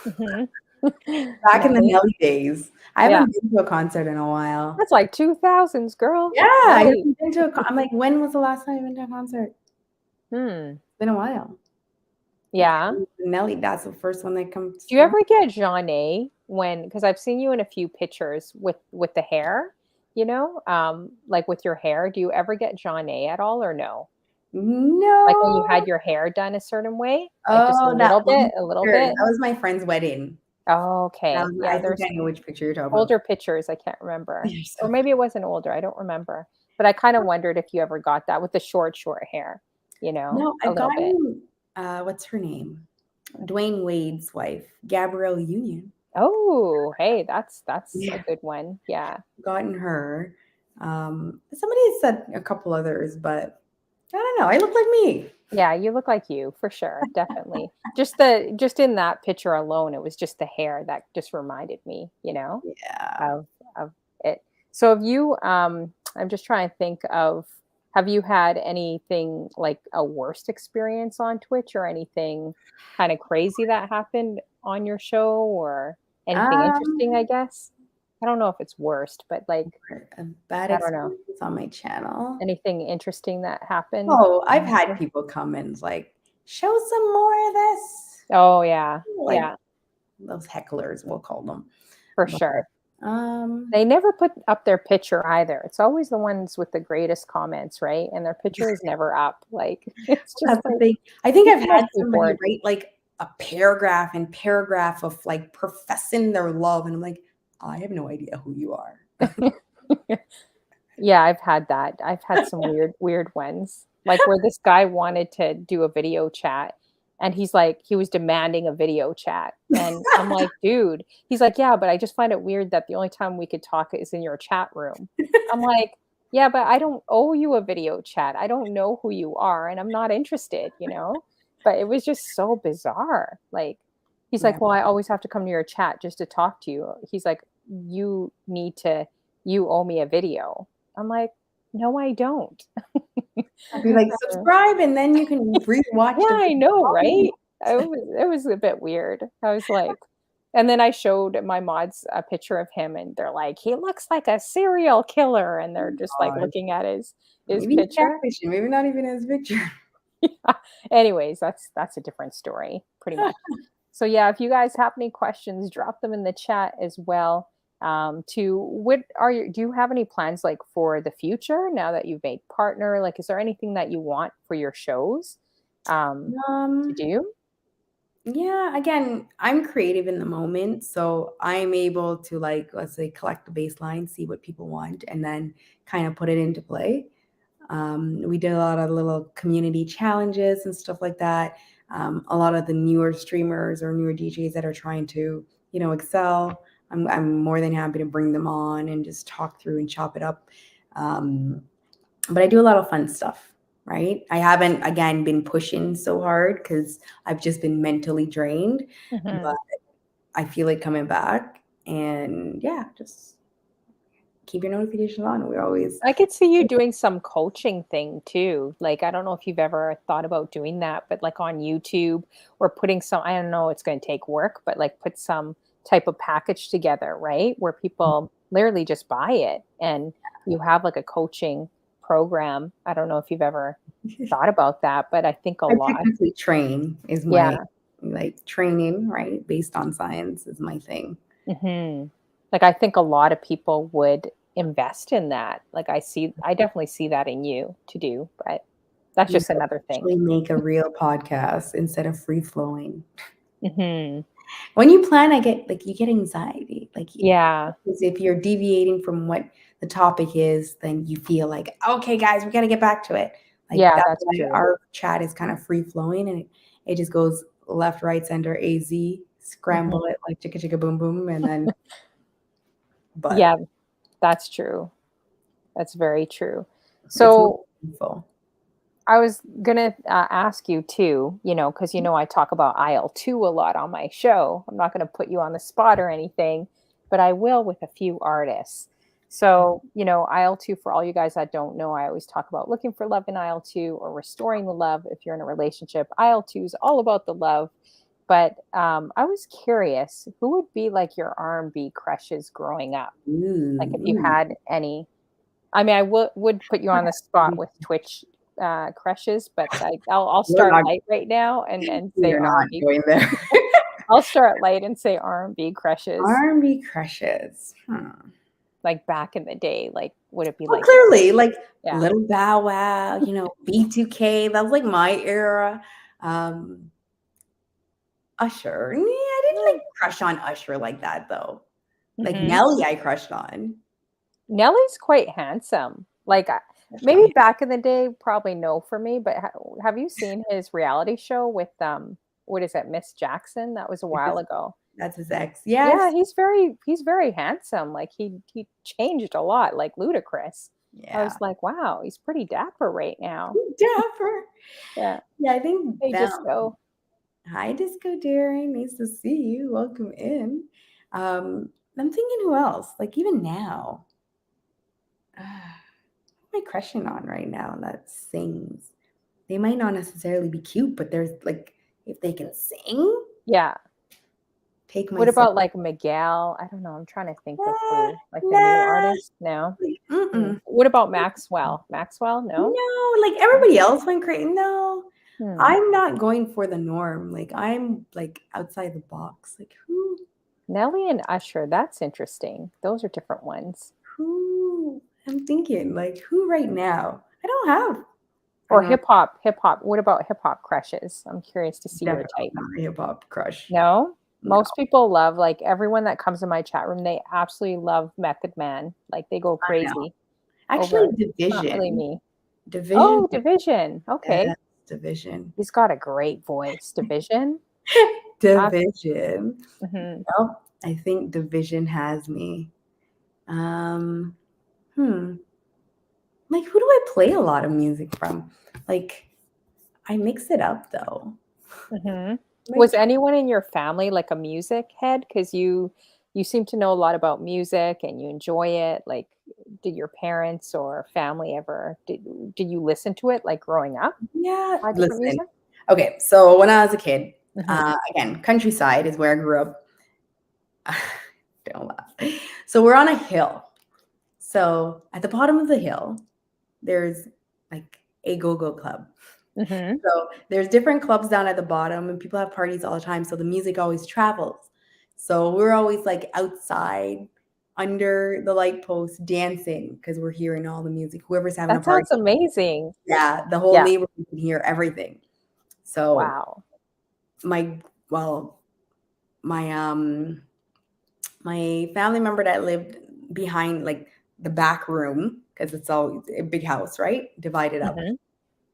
Mhm. back in the Nelly? Nelly days. I Yeah. haven't been to a concert in a while. That's like 2000s, girl. Yeah, I Nelly. haven't been to I'm like, when was the last time you went to a concert? Hmm. It's been a while. Like Yeah. Nelly, that's the first one that comes Do you to mind. ever get Jeanne when, because I've seen you in a few pictures with the hair, like with your hair. Do you ever get Jeanne at all or no? Like when you No. had your hair done a certain way? Like just Oh, that one a little picture, bit? that was my friend's wedding. Oh, That okay. was Yeah, I think there's I know which picture you're talking about. older pictures, I can't remember. You're Or so maybe it wasn't older, I don't remember. But I kinda wondered if you ever got that with the short hair, No, a I've little bit. gotten, what's her name? Dwayne Wade's wife, Gabrielle Union. Oh, hey, that's a Yeah, good one. Yeah. gotten her. Somebody said a couple others, but I don't know. I look like me. Yeah, you look like you, for sure, definitely. Just in that picture alone, it was just the hair that just reminded me, Yeah. of it. So have you I'm just trying to think of, have you had anything like a worst experience on Twitch or anything kind of crazy that happened on your show or anything interesting, I Um, guess? I don't know if it's worst, but like a bad I don't know. experience on my channel. Anything interesting that happened Oh, I've on your had show? people come and like, show some more of this. Oh yeah. Like Yeah, those hecklers, we'll call them. for But sure. um, They never put up their picture either. It's always the ones with the greatest comments, right? And their picture is never up. Like, it's just that's the like thing. I think I've people had must be somebody bored. write like a paragraph and paragraph of like professing their love, and I'm like, I have no idea who you are. Yeah, I've had that. I've had some weird ones. Like where this guy wanted to do a video chat and he was demanding a video chat. And I'm like, dude, he's like, yeah, but I just find it weird that the only time we could talk is in your chat room. I'm like, yeah, but I don't owe you a video chat. I don't know who you are and I'm not interested. But it was just so bizarre. Like, he's Yeah, like, well, I always have to come to your chat just to talk to you. He's like, you owe me a video. I'm like, "No, I don't." I'd be like, subscribe, and then you can rewatch Yeah, the I know, video. right? It was a bit weird. I was like, and then I showed my mods a picture of him, and they're like, "He looks like a serial killer," and they're just, like, Gosh, looking at his maybe he's picture. catfishing. Maybe not even his picture. Yeah. Anyways, that's a different story, pretty much. So yeah, if you guys have any questions, drop them in the chat as well. To what are your do you have any plans like for the future now that you've made partner? Like, is there anything that you want for your shows to Um, do? Yeah, again, I'm creative in the moment, so I'm able to like, let's say, collect the baseline, see what people want, and then kind of put it into play. We did a lot of little community challenges and stuff like that. A lot of the newer streamers or newer DJs that are trying to, excel, I'm more than happy to bring them on and just talk through and chop it up. Um, but I do a lot of fun stuff, right? I haven't, again, been pushing so hard because I've just been mentally drained, but Mhm. I feel like coming back and yeah, just keep your notifications on. We're always, I could see you doing some coaching thing too. Like, I don't know if you've ever thought about doing that, but like on YouTube or putting some, I don't know, it's going to take work, but like put some type of package together, right? Where people literally just buy it and you have like a coaching program. I don't know if you've ever thought about that, but I think a I lot. technically train is my Yeah. like training, right? Based on science is my thing. Hmm. Like I think a lot of people would invest in that. Like I definitely see that in you to do, but that's You just could another thing. actually make a real podcast instead of free flowing. Hmm. When you plan, you get anxiety. Yeah. Because if you're deviating from what the topic is, then you feel like, okay, guys, we got to get back to it. Like Yeah, that's that's why true. our chat is kind of free flowing and it just goes left, right, center, AZ, scramble Hmm. it like chicka chicka boom boom, and then but Yeah, that's true. That's very true. it's more So meaningful. I was gonna ask you too, because I talk about IL-2 a lot on my show. I'm not gonna put you on the spot or anything, but I will with a few artists. So, IL-2, for all you guys that don't know, I always talk about looking for love in IL-2 or restoring the love if you're in a relationship. IL-2 is all about the love. But I was curious, who would be like your R&B crushes growing up? Like if you Ooh. had any. I mean, I would put you on the spot with Twitch, crushes, but I'll We're start not light right now and say we're not R&B. going there. I'll start light and say R&B crushes, R&B crushes. like back in the day, like, would it be Well, like clearly, like yeah. Little Bow Wow, B2K, that was like my era. Um, Usher. Yeah, I didn't like crush on Usher like that though. Like Mhm. Nelly, I crushed on. Nelly's quite handsome. Like, Crushed on maybe him. back in the day, probably no for me, but have you seen his reality show with, what is it, Miss Jackson? That was a Like while his, ago. that's his ex. Yeah, Yes. he's very handsome. Like he changed a lot, like Ludacris. I Yeah. was like, wow, he's pretty dapper right now. Dapper. Yeah. Yeah, I think Hey, that. Disco. Hi, Disco Daring. Nice to see you. Welcome in. I'm thinking who else? Like even now. Who am I crushing on right now that sings? They might not necessarily be cute, but there's like if they can sing, Yeah. take my What soul. about like Miguel? I don't know. I'm trying to think of Ah, who, like the new nah, artist. No. like, mm-mm. What about Maxwell? Maxwell? No. No, like No? everybody else went crazy. No, Hmm. I'm not going for the norm. Like I'm like outside the box. Like Nelly and Usher. That's interesting. Those are different ones. who I'm thinking like who right now? I Or don't hip hop. Hip hop. What about hip hop crushes? I'm curious to see your definitely type. not a hip hop crush. No? No, Most people love, like, everyone that comes in my chat room, they absolutely love Method Man. Like, they go I know. crazy Actually, over not really Division. me. Division. Oh, Division. Okay. Yes, Division. He's got a great voice. Division? Ab Division. Mhm. Well, I think Division has me. Um, hmm. Like, who do I play a lot of music from? Like, I mix it up though. Mhm. Was Like, anyone in your family, like, a music head? Because you seem to know a lot about music and you enjoy it. Like, did your parents or family ever did you listen to it, like, growing up? yeah, Different listen. music? Okay, so when I was a kid, Mhm. again, countryside is where I grew up. Don't laugh. So we're on a hill. So at the bottom of the hill, there's like a go-go club. Mhm. So there's different clubs down at the bottom, and people have parties all the time. So the music always travels. So we're always like outside under the light post dancing because we're hearing all the music. Whoever's having a That party, sounds amazing. yeah, the whole Yeah. neighborhood can hear everything. So Wow. my well, my my family member that lived behind like the back room because it's all a big house, right? Divided up. Mhm.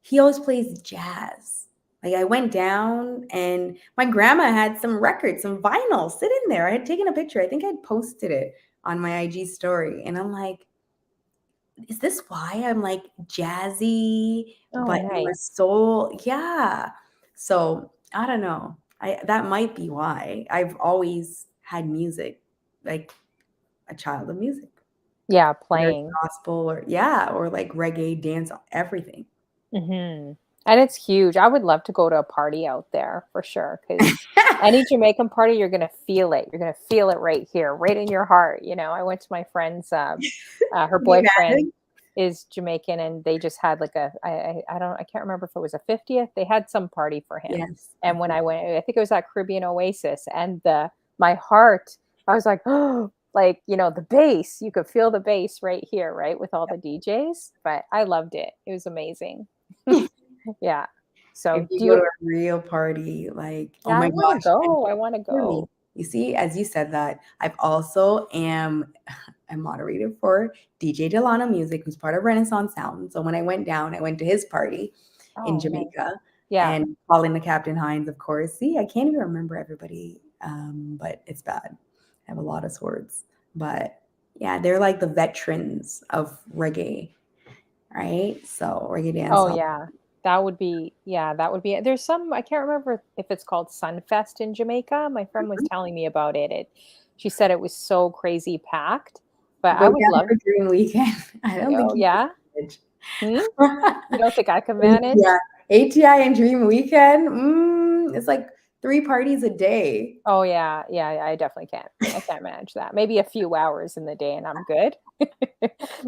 He always plays jazz. Like I went down and my grandma had some records, some vinyl sitting there. I had taken a picture. I think I'd posted it on my IG story. And I'm like, is this why I'm like jazzy, Oh, but more nice. soul? Yeah. So I don't know. I that might be why. I've always had music, like a child of music. Yeah, Whether it's playing. gospel or yeah, or like reggae, dance, everything. Mhm. And it's huge. I would love to go to a party out there for sure. Because any Jamaican party, you're gonna feel it. You're gonna feel it right here, right in your heart. I went to my friend's, her Can you boyfriend. imagine? is Jamaican, and they just had like I can't remember if it was a 50th. They had some party for him. Yes, I And when think I went, I think it was at Caribbean Oasis, and my heart, I was like, oh, like, the bass, you could feel the bass right here, right, with all the DJs. But I loved it. It was amazing. Yeah. if So you do go to you a real party, like, oh yeah, I my want to gosh, and go. I want to hear me. go. You see, as you said that, I've also am a moderator for DJ Delano Music, who's part of Renaissance Sound. So when I went down, I went to his party in Oh, nice. Jamaica Yeah. and calling the Captain Hines, of course. See, I can't even remember everybody, but it's bad. I have a lot of swords. But yeah, they're like the veterans of reggae, right? So reggae Oh, dancehall. yeah. That would be there's some I can't remember if it's called Sunfest in Jamaica. My friend was telling me about it. She said it was so crazy packed, but I Go would down love for Dream Weekend. I don't think oh, you yeah? can Hmm? You manage. don't think I can manage? Yeah, ATI and Dream Weekend, it's like 3 parties a day. Oh, yeah. Yeah, yeah, I definitely can't. I can't manage that. Maybe a few hours in the day and I'm good.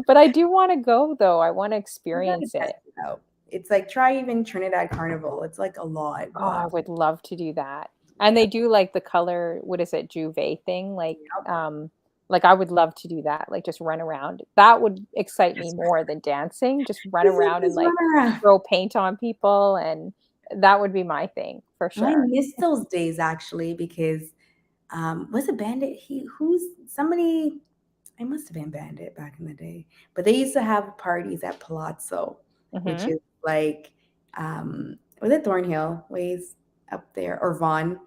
But I do wanna go though. I wanna You gotta experience test it. it out. It's like, try even Trinidad Carnival. It's like a lot, Oh, but I would love to do that. And yeah, they do like the color, what is it, Juve thing? yep. Like I would love to do that, like just run around. That would excite me Just more than dancing. Just run around and just like run around. throw paint on people, and that would be my thing for I sure. miss those days actually because, was it Bandit? Who's somebody it must have been Bandit back in the day, but they used to have parties at Palazzo, which Mhm. is like, was it Thornhill Ways up there or Vaughan?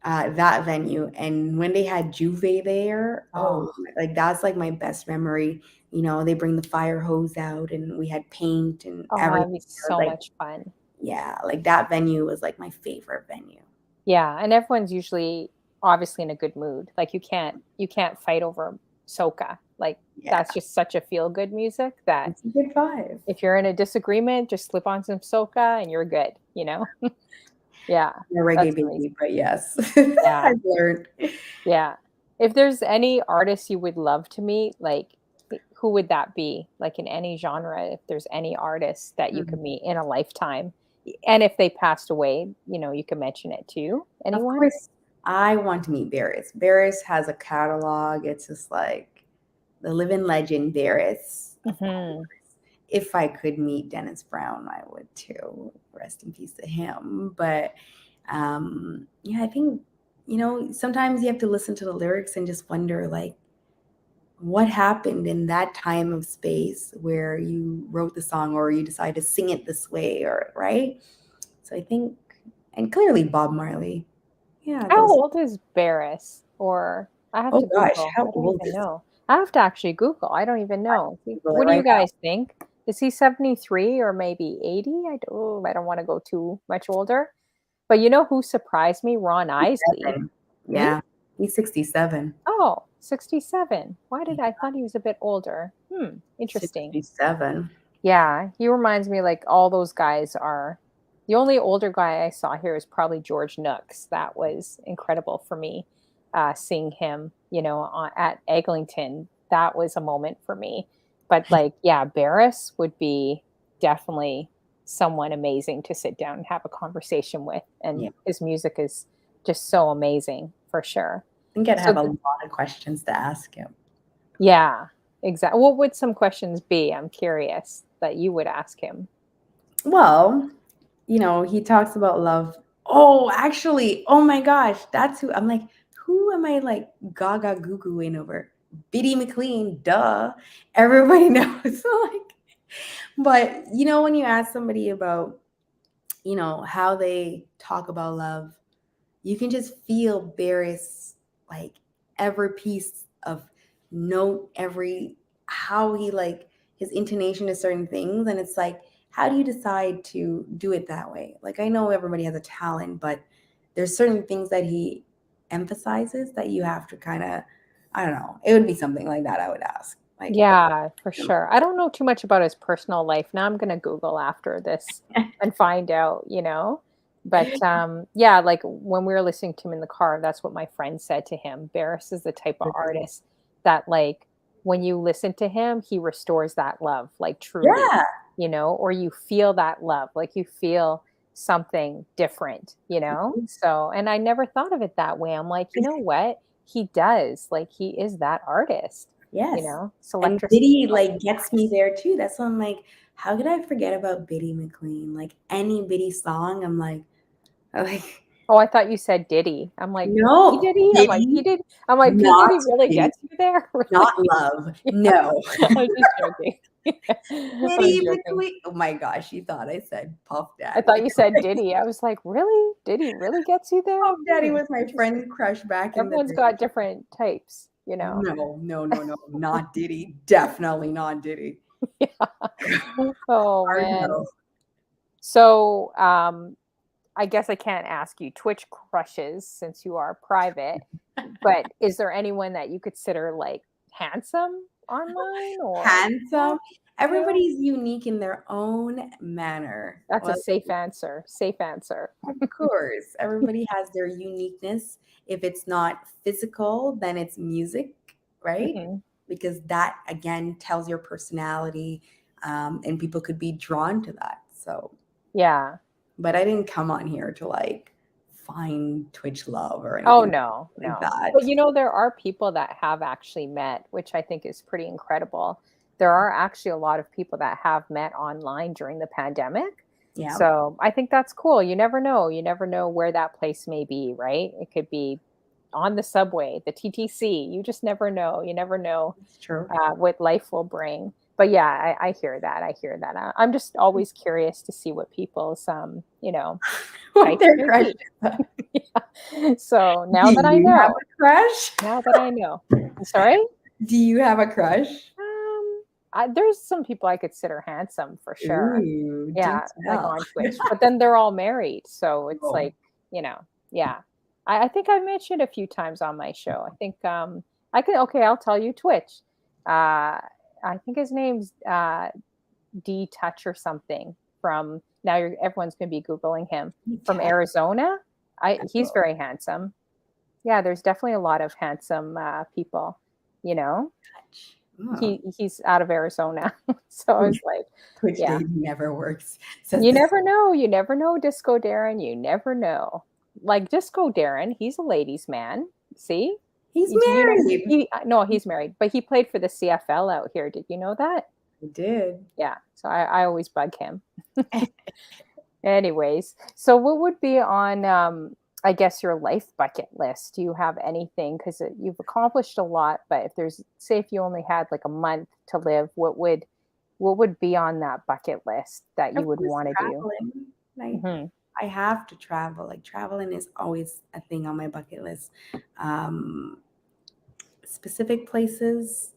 That venue, and when they had Juve there, Oh, like, that's, like, my best memory, they bring the fire hose out, and we had paint and oh, everything. that'd be I was so like much fun. yeah, like, that venue was, like, my favorite venue. Yeah, and everyone's usually obviously in a good mood. Like you can't fight over soca. Like Yeah, that's just such a feel good music that it's a good vibe. if you're in a disagreement, just slip on some soca and you're good, you know? Yeah, I'm a reggae that's amazing. baby, but yes, Yeah, I've learned. yeah. If there's any artists you would love to meet, like who would that be? Like in any genre, if there's any artists that you could Mhm. meet in a lifetime, and if they passed away, you could mention it too. Of Anyone? course, I want to meet Barris. Barris has a catalog, it's just like the living legend, Barris, of Hmm. course. If I could meet Dennis Brown, I would too. Rest in peace to him. But yeah, I think, sometimes you have to listen to the lyrics and just wonder, like, what happened in that time of space where you wrote the song or you decided to sing it this way, or right? So I think, and clearly Bob Marley. Yeah, How those. old is Barris? Or I have Oh to gosh, Google. how I don't old even is know. I have to actually Google. I don't even know. Google it What do right you now? guys think? Is he 73 or maybe 80? I don't want to go too much older. But you know who surprised me? Ron Isley. 67. Hmm? Yeah, he's 67. Oh, 67. Why Yeah, did I thought he was a bit older? Interesting. 67. Yeah, he reminds me like all those guys are. The only older guy I saw here is probably George Nooks. That was incredible for me, seeing him, at Eglinton. That was a moment for me. But like, yeah, Barris would be definitely someone amazing to sit down and have a conversation with. Yeah, And his music is just so amazing for sure. I think I'd So have a lot of questions to ask him. yeah, exactly. What would some questions be? I'm curious that you would ask him. Well, he talks about love. Oh, actually, oh my gosh, that's who I'm like, who am I like gaga goo gooing over? Biddy McLean, duh. Everybody knows. Like, but when you ask somebody about, how they talk about love, you can just feel Barris, like, every piece of note, every how he, like, his intonation to certain things, and it's like, how do you decide to do it that way? Like, I know everybody has a talent, but there's certain things that he emphasizes that you have to kind of, I don't know, it would be something like that I would ask, like, Yeah, for sure. I don't know too much about his personal life. Now I'm gonna Google after this and find out. But yeah, like when we were listening to him in the car, that's what my friend said to him. Barris is the type of artist that like when you listen to him, he restores that love, like truly, Yeah. or you feel that love, like you feel something different, Mhm. So, and I never thought of it that way. I'm like, you know what? He does. Like, he is that artist, Yes. And Selectra Biddy, like like, gets me there too. That's why I'm like, how could I forget about Biddy McLean? Like, any Biddy song, I'm like, Oh, I thought you said Diddy. I'm like, P no, Diddy? I'm like, P Diddy, Diddy? I'm like, P not Diddy really Diddy, gets you there? not Really? love. Yeah. No. I'm just joking. I'm Diddy joking. McLean. Oh my gosh, you thought I said Puff I thought Daddy. you said Diddy. I was like, really? Diddy really gets you there? Puff Daddy was my Interesting. friend crush back in the Everyone's day. got different types. No, no, no, no, not Diddy. Definitely not Diddy. Yeah. Oh Hard man. no. So, I guess I can't ask you Twitch crushes since you are private, but is there anyone that you consider like handsome online or Handsome. not? Everybody's unique in their own manner. That's a Well, safe answer. Safe answer. of course, everybody has their uniqueness. If it's not physical, then it's music, right? Mhm. Because that again tells your personality, and people could be drawn to that. So, Yeah. but I didn't come on here to like find Twitch love or Oh, anything no, like no. that. But, there are people that have actually met, which I think is pretty incredible. There are actually a lot of people that have met online during the pandemic. Yeah, So, I think that's cool. You never know. You never know where that place may be, right? It could be on the subway, the TTC. You just never know. You never know it's true. what life will bring. But yeah, I hear that. I hear that. I'm just always curious to see what people's, What types their may crush be. is. Yeah. So Do now that I you have know, a crush? now that I know. I'm sorry? Do you have a crush? There's some people I consider handsome for sure. Ooh, do Yeah, like tell. on Twitch, but then they're all married, so it's Oh, like, yeah. I think I've mentioned a few times on my show. I think I can okay, I'll tell you Twitch. I think his name's D Touch or something from now everyone's gonna be Googling him you from touch. Arizona. He's very handsome. Yeah, there's definitely a lot of handsome people, you know. Oh, He's out of Arizona. So I was like, Twitch yeah. dating never works, says You this. never know. You never know, Disco Darren. You never know. Like Disco Darren, he's a ladies' man. See? He's Did you know married. no, he's married, but he played for the CFL out here. Did you know that? I did. Yeah. So I always bug him. Anyways, so what would be on I guess your life bucket list? Do you have anything cuz you've accomplished a lot, but if there's say if you only had like a month to live, what would be on that bucket list that you Of would course, want to do? traveling. Like Mhm. I have to travel. Like traveling is always a thing on my bucket list. Um, Specific places.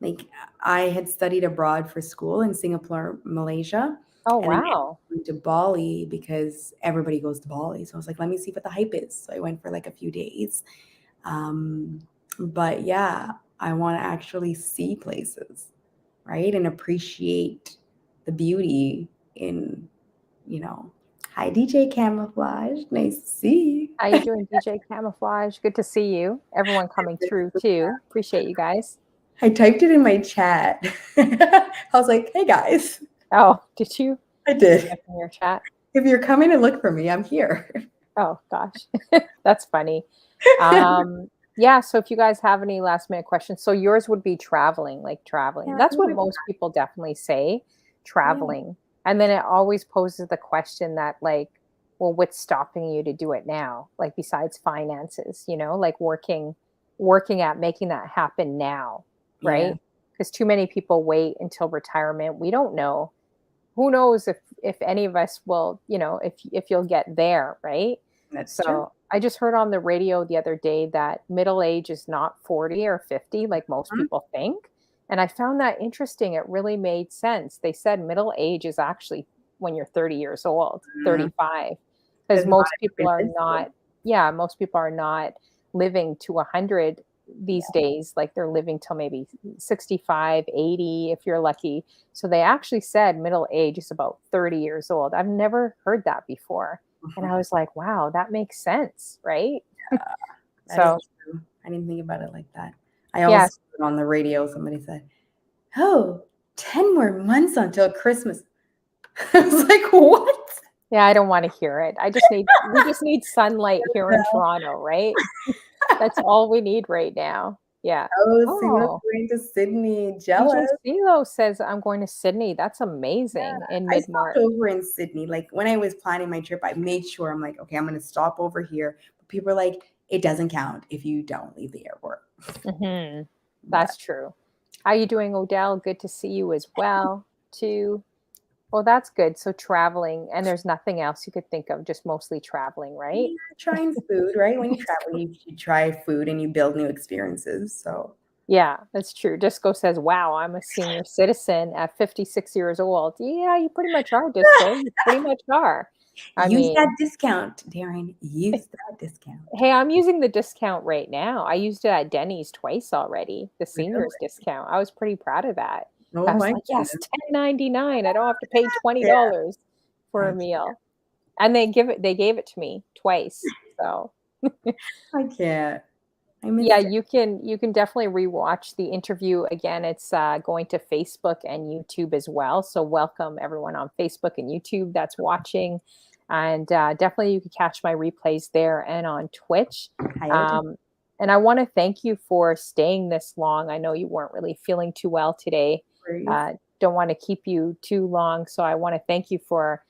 Like I had studied abroad for school in Singapore, Malaysia, Oh, and then I wow. went to Bali because everybody goes to Bali. So I was like, let me see what the hype is. So I went for like a few days. But yeah, I want to actually see places, right? And appreciate the beauty in, you know, hi DJ Camouflage. Nice to see How you doing, DJ Camouflage? Good to see you. Everyone coming through you. too. Appreciate you guys. I typed it in my chat. I was like, hey guys, Oh, did you I did. type in your chat? If you're coming to look for me, I'm here. Oh gosh, that's funny. Yeah, so if you guys have any last minute questions, so yours would be traveling, like traveling. Yeah, That's what most people definitely say, yeah, traveling. And then it always poses the question that like, well, what's stopping you to do it now? Like besides finances, like working at making that happen now, yeah, right? Because too many people wait until retirement. We don't know. Who knows if any of us will, if you'll get there, right? that's true. So I just heard on the radio the other day that middle age is not 40 or 50 like most Mhm. people think. And I found that interesting. It really made sense. They said middle age is actually when you're 30 years old, 35, because There's a lot most of people different are places. not, yeah, most people are not living to 100 these Yeah, days. Like they're living till maybe 65, 80 if you're lucky. So they actually said middle age is about 30 years old. I've never heard that before. And I mhm. was like, wow, that makes sense, right? That is So, true. I didn't think about it like that. I also Yes. heard on the radio, somebody said, "Oh, 10 more months until Christmas." I was like, "What?" Yeah, I don't wanna hear it. We just need sunlight here in No. Toronto, right? That's all we need right now. Yeah. Oh, Seema's Oh, going to Sydney. DJ Jealous. CeeLo says, "I'm going to Sydney." That's Yeah. amazing in I stopped mid-March. over in Sydney. Like, when I was planning my trip, I made sure I'm like, "Okay, I'm gonna stop over here." But people are like, "It doesn't count if you don't leave the airport." Mhm. But That's true. How you doing, Odell? Good to see you as well, too. Well, that's good. So traveling, and there's nothing else you could think of, just mostly traveling, right? yeah, trying food, right? When you travel, you try food and you build new experiences, so Yeah, that's true. Disco says, "Wow, I'm a senior citizen at 56 years old." Yeah, you pretty much are, Disco. You pretty much are. I use that mean, discount, Darren. Use that discount. hey, I'm using the discount right now. I used it at Denny's twice already, the seniors Really? discount. I was pretty proud of that. Oh I was my like, "Yes, goodness. 10.99. I don't have to pay Yeah, $20 for a I meal." And they gave it to me twice. So I can't. I yeah, miss it. you can definitely rewatch the interview again. It's going to Facebook and YouTube as well. So welcome everyone on Facebook and YouTube that's watching, and definitely you can catch my replays there and on Twitch. Hi, Odette. Um, and I want to thank you for staying this long. I know you weren't really feeling too well today. Worries. Uh, don't want to keep you too long, so I want to thank you for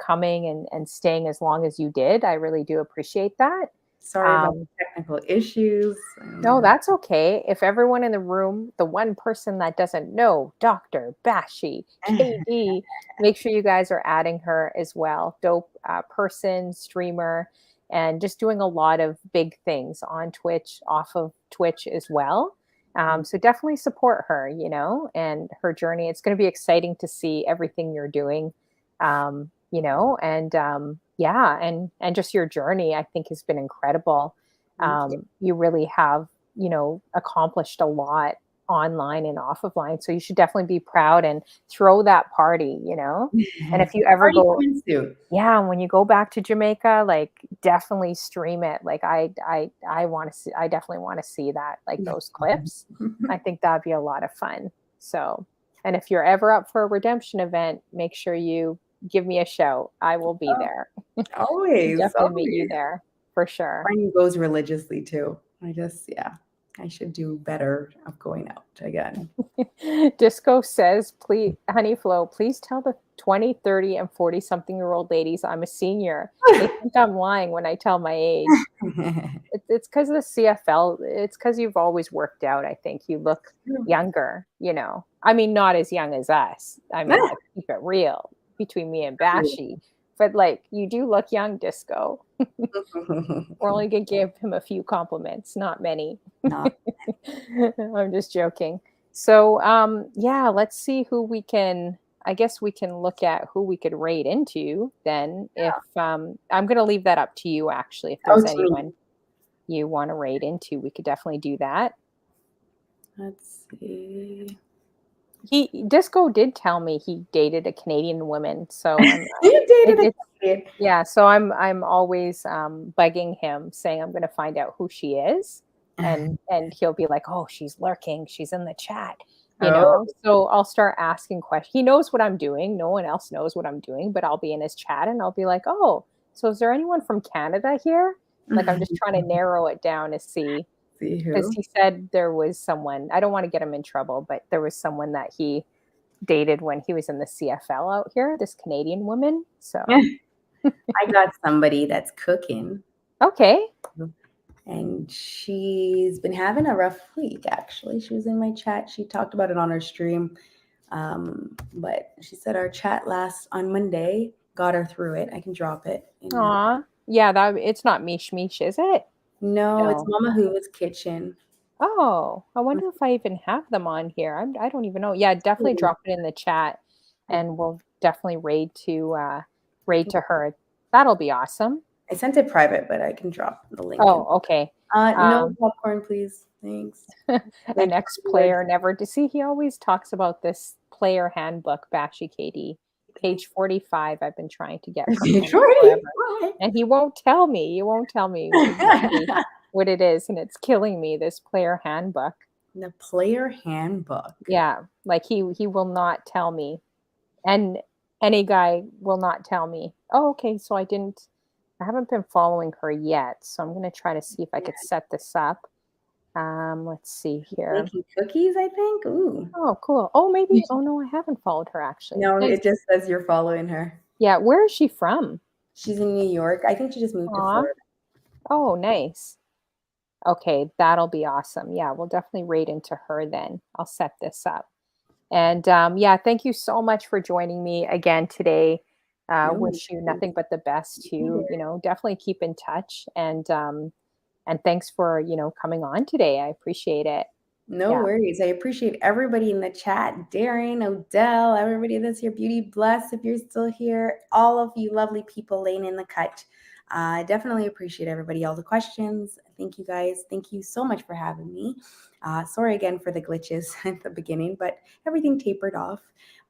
coming and staying as long as you did. I really do appreciate that. Sorry about Um, the technical issues. I don't no, know. that's okay. If everyone in the room, the one person that doesn't know, Dr. Bashi, KD, make sure you guys are adding her as well. Dope person, streamer, and just doing a lot of big things on Twitch, off of Twitch as well. So definitely support her, and her journey. It's going to be exciting to see everything you're doing, and yeah, and just your journey, I think, has been incredible. Thank you. You really have, accomplished a lot online and off of line. So you should definitely be proud and throw that party. And if you ever Party go, coming soon. yeah, when you go back to Jamaica, like definitely stream it. Like I want to see, I definitely want to see that, like those clips. I think that'd be a lot of fun. So, and if you're ever up for a redemption event, make sure you give me a shout. I will be Oh, there. always, Definitely meet you always. there for sure. Mine goes religiously too. Yeah, I should do better of going out again. Disco says, please, Honeyflow, please tell the 20, 30, and 40 something year old ladies I'm a senior. They think I'm lying when I tell my age. It's because of the CFL. It's because you've always worked out. I think you look younger. I mean, not as young as us. I mean, let's keep it real between me and Bashi. But like, you do look young, Disco. We're only gonna give him a few compliments, not many. Not I'm just joking. So, yeah, let's see who we can. I guess we can look at who we could raid into then. If I'm going to leave that up to you, actually. If oh, there's to me. anyone you want to raid into, we could definitely do that. Let's see. He Disco did tell me he dated a Canadian woman, so You dated a it's kid. yeah. So I'm always bugging him, saying I'm going to find out who she is, and he'll be like, "Oh, she's lurking. She's in the chat." Oh. So I'll start asking questions. He knows what I'm doing. No one else knows what I'm doing, but I'll be in his chat and I'll be like, "Oh, so is there anyone from Canada here?" Like I'm just trying to narrow it down to see, See because who? he said there was someone. I don't want to get him in trouble, but there was someone that he dated when he was in the CFL out here. This Canadian woman. So I got somebody that's cooking, okay, and she's been having a rough week, actually. She was in my chat. She talked about it on her stream. But she said our chat last on Monday got her through it. I can drop it in there. aw, yeah. That it's not Mish Mish, is it? No, it's No. Mama Who's Kitchen. Oh, I wonder if I even have them on here. I don't even know. Yeah, definitely Mhm. drop it in the chat, I and we'll definitely I raid can to her. That'll be awesome. I sent it private, but I can drop the link in. Oh, okay. No Um, popcorn, please. Thanks. an Like ex-player never to see. He always talks about this player handbook, Bashykd, page 45. I've been trying to get from him forever, and he won't tell me. He won't tell me exactly what it is, and it's killing me. This player handbook. The player handbook. Yeah, like he will not tell me, and any guy will not tell me. Oh, okay, so I haven't been following her yet, so I'm gonna try to see if I could set this up. Let's see She's here. making cookies, I think. Ooh. Oh, cool. Oh, maybe. Oh no, I haven't followed her actually. No, Nice. it just says you're following her. Yeah, where is she from? She's in New York. I think she just moved to Aw. Florida. Oh, nice. Okay, that'll be awesome. Yeah, we'll definitely rate into her then. I'll set this up. And yeah, thank you so much for joining me again today. No, Wish you nothing but the best either. to, definitely keep in touch. And thanks for, coming on today. I appreciate it. No Yeah. worries. I appreciate everybody in the chat. Darren, Odell, everybody that's here. Beauty Bless, if you're still here. All of you lovely people laying in the cut. I definitely appreciate everybody, all the questions. Thank you guys. Thank you so much for having me. Sorry again for the glitches at the beginning, but everything tapered off.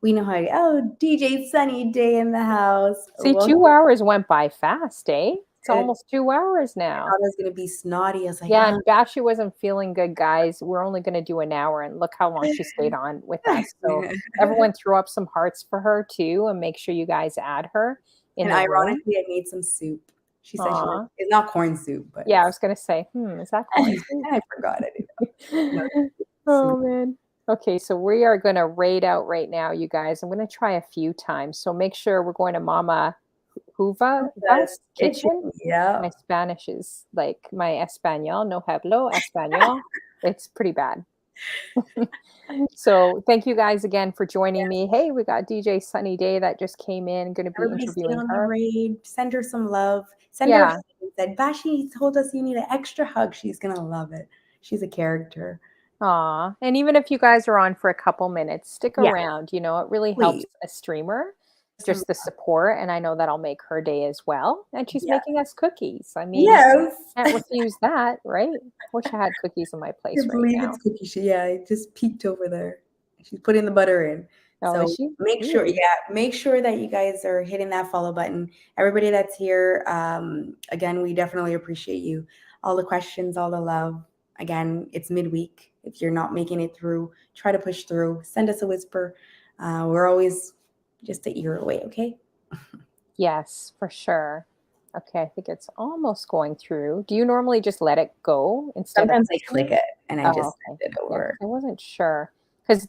We know how, oh, DJ Sunny Day in the house. See, Welcome. 2 hours went by fast, eh? It's I almost 2 hours thought now. I was going to be snotty. I was like, Yeah, and Bashi wasn't feeling good, guys. We're only going to do an hour, and look how long she stayed on with us. So everyone throw up some hearts for her too, and make sure you guys add her in And the room. ironically, I made some soup. She said she Aw. liked it's not corn soup, but Yeah, I it's was going to say, is that corn soup? I forgot it. No, Oh soup. man. Okay, so we are going to raid out right now, you guys. I'm going to try a few times. So make sure we're going to Mama That's Huva's kitchen. kitchen. Yeah. My Spanish is like my Espanol, no hablo Espanol. It's pretty bad. So thank you guys again for joining me. Hey, we got DJ Sunny Day that just came in. Going to be Everybody stay interviewing on the her. raid. Send her some love. Send her a Yeah. hug. Said Bashi told us you need an extra hug. She's gonna love it. She's a character. Aw. And even if you guys are on for a couple minutes, stick Yeah, around. It really helps please. a streamer, Some just the support. And I know that'll make her day as well. And she's yeah. making us cookies. I mean, Yes. can't refuse that, right? Wish I had cookies in my I place can't right believe now. it's cookie. Yeah, it just peeked over there. She's putting the butter in. Oh, is So she? make sure, Ooh. make sure that you guys are hitting that follow button. Everybody that's here, again, we definitely appreciate you. All the questions, all the love. Again, it's midweek. If you're not making it through, try to push through. Send us a whisper. We're always just an ear away, okay? Yes, for sure. Okay, I think it's almost going through. Do you normally just let it go instead of Sometimes I pushing click it? it and I Oh, just okay. send it Yeah, 'cause over. I wasn't sure. Because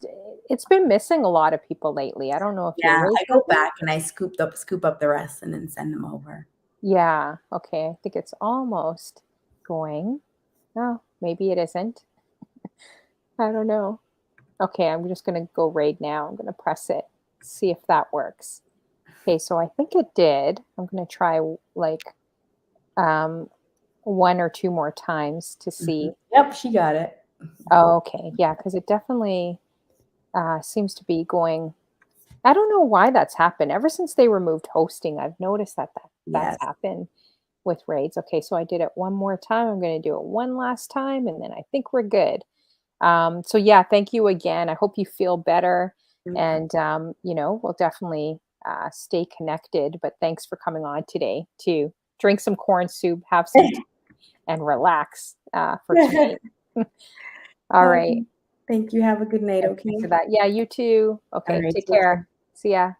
it's been missing a lot of people lately. I don't know if you're Yeah, I go rating. back and I scoop up the rest and then send them over. Yeah, okay. I think it's almost going. No, maybe it isn't. I don't know. Okay, I'm just going to go raid now. I'm going to press it, see if that works. Okay, so I think it did. I'm going to try like um, one or two more times to see. Yep, she got it. Oh, okay. Yeah, because it definitely seems to be going. I don't know why that's happened. Ever since they removed hosting, I've noticed that's Yes. happened with raids. Okay, so I did it one more time. I'm going to do it one last time, and then I think we're good. So yeah, thank you again. I hope you feel better, and we'll definitely stay connected. But thanks for coming on today to drink some corn soup, have some tea, and relax for tonight. All right. Thank you. Have a good night, And okay? thanks for that. Yeah, you too. All Okay, right, take take care. care. See ya.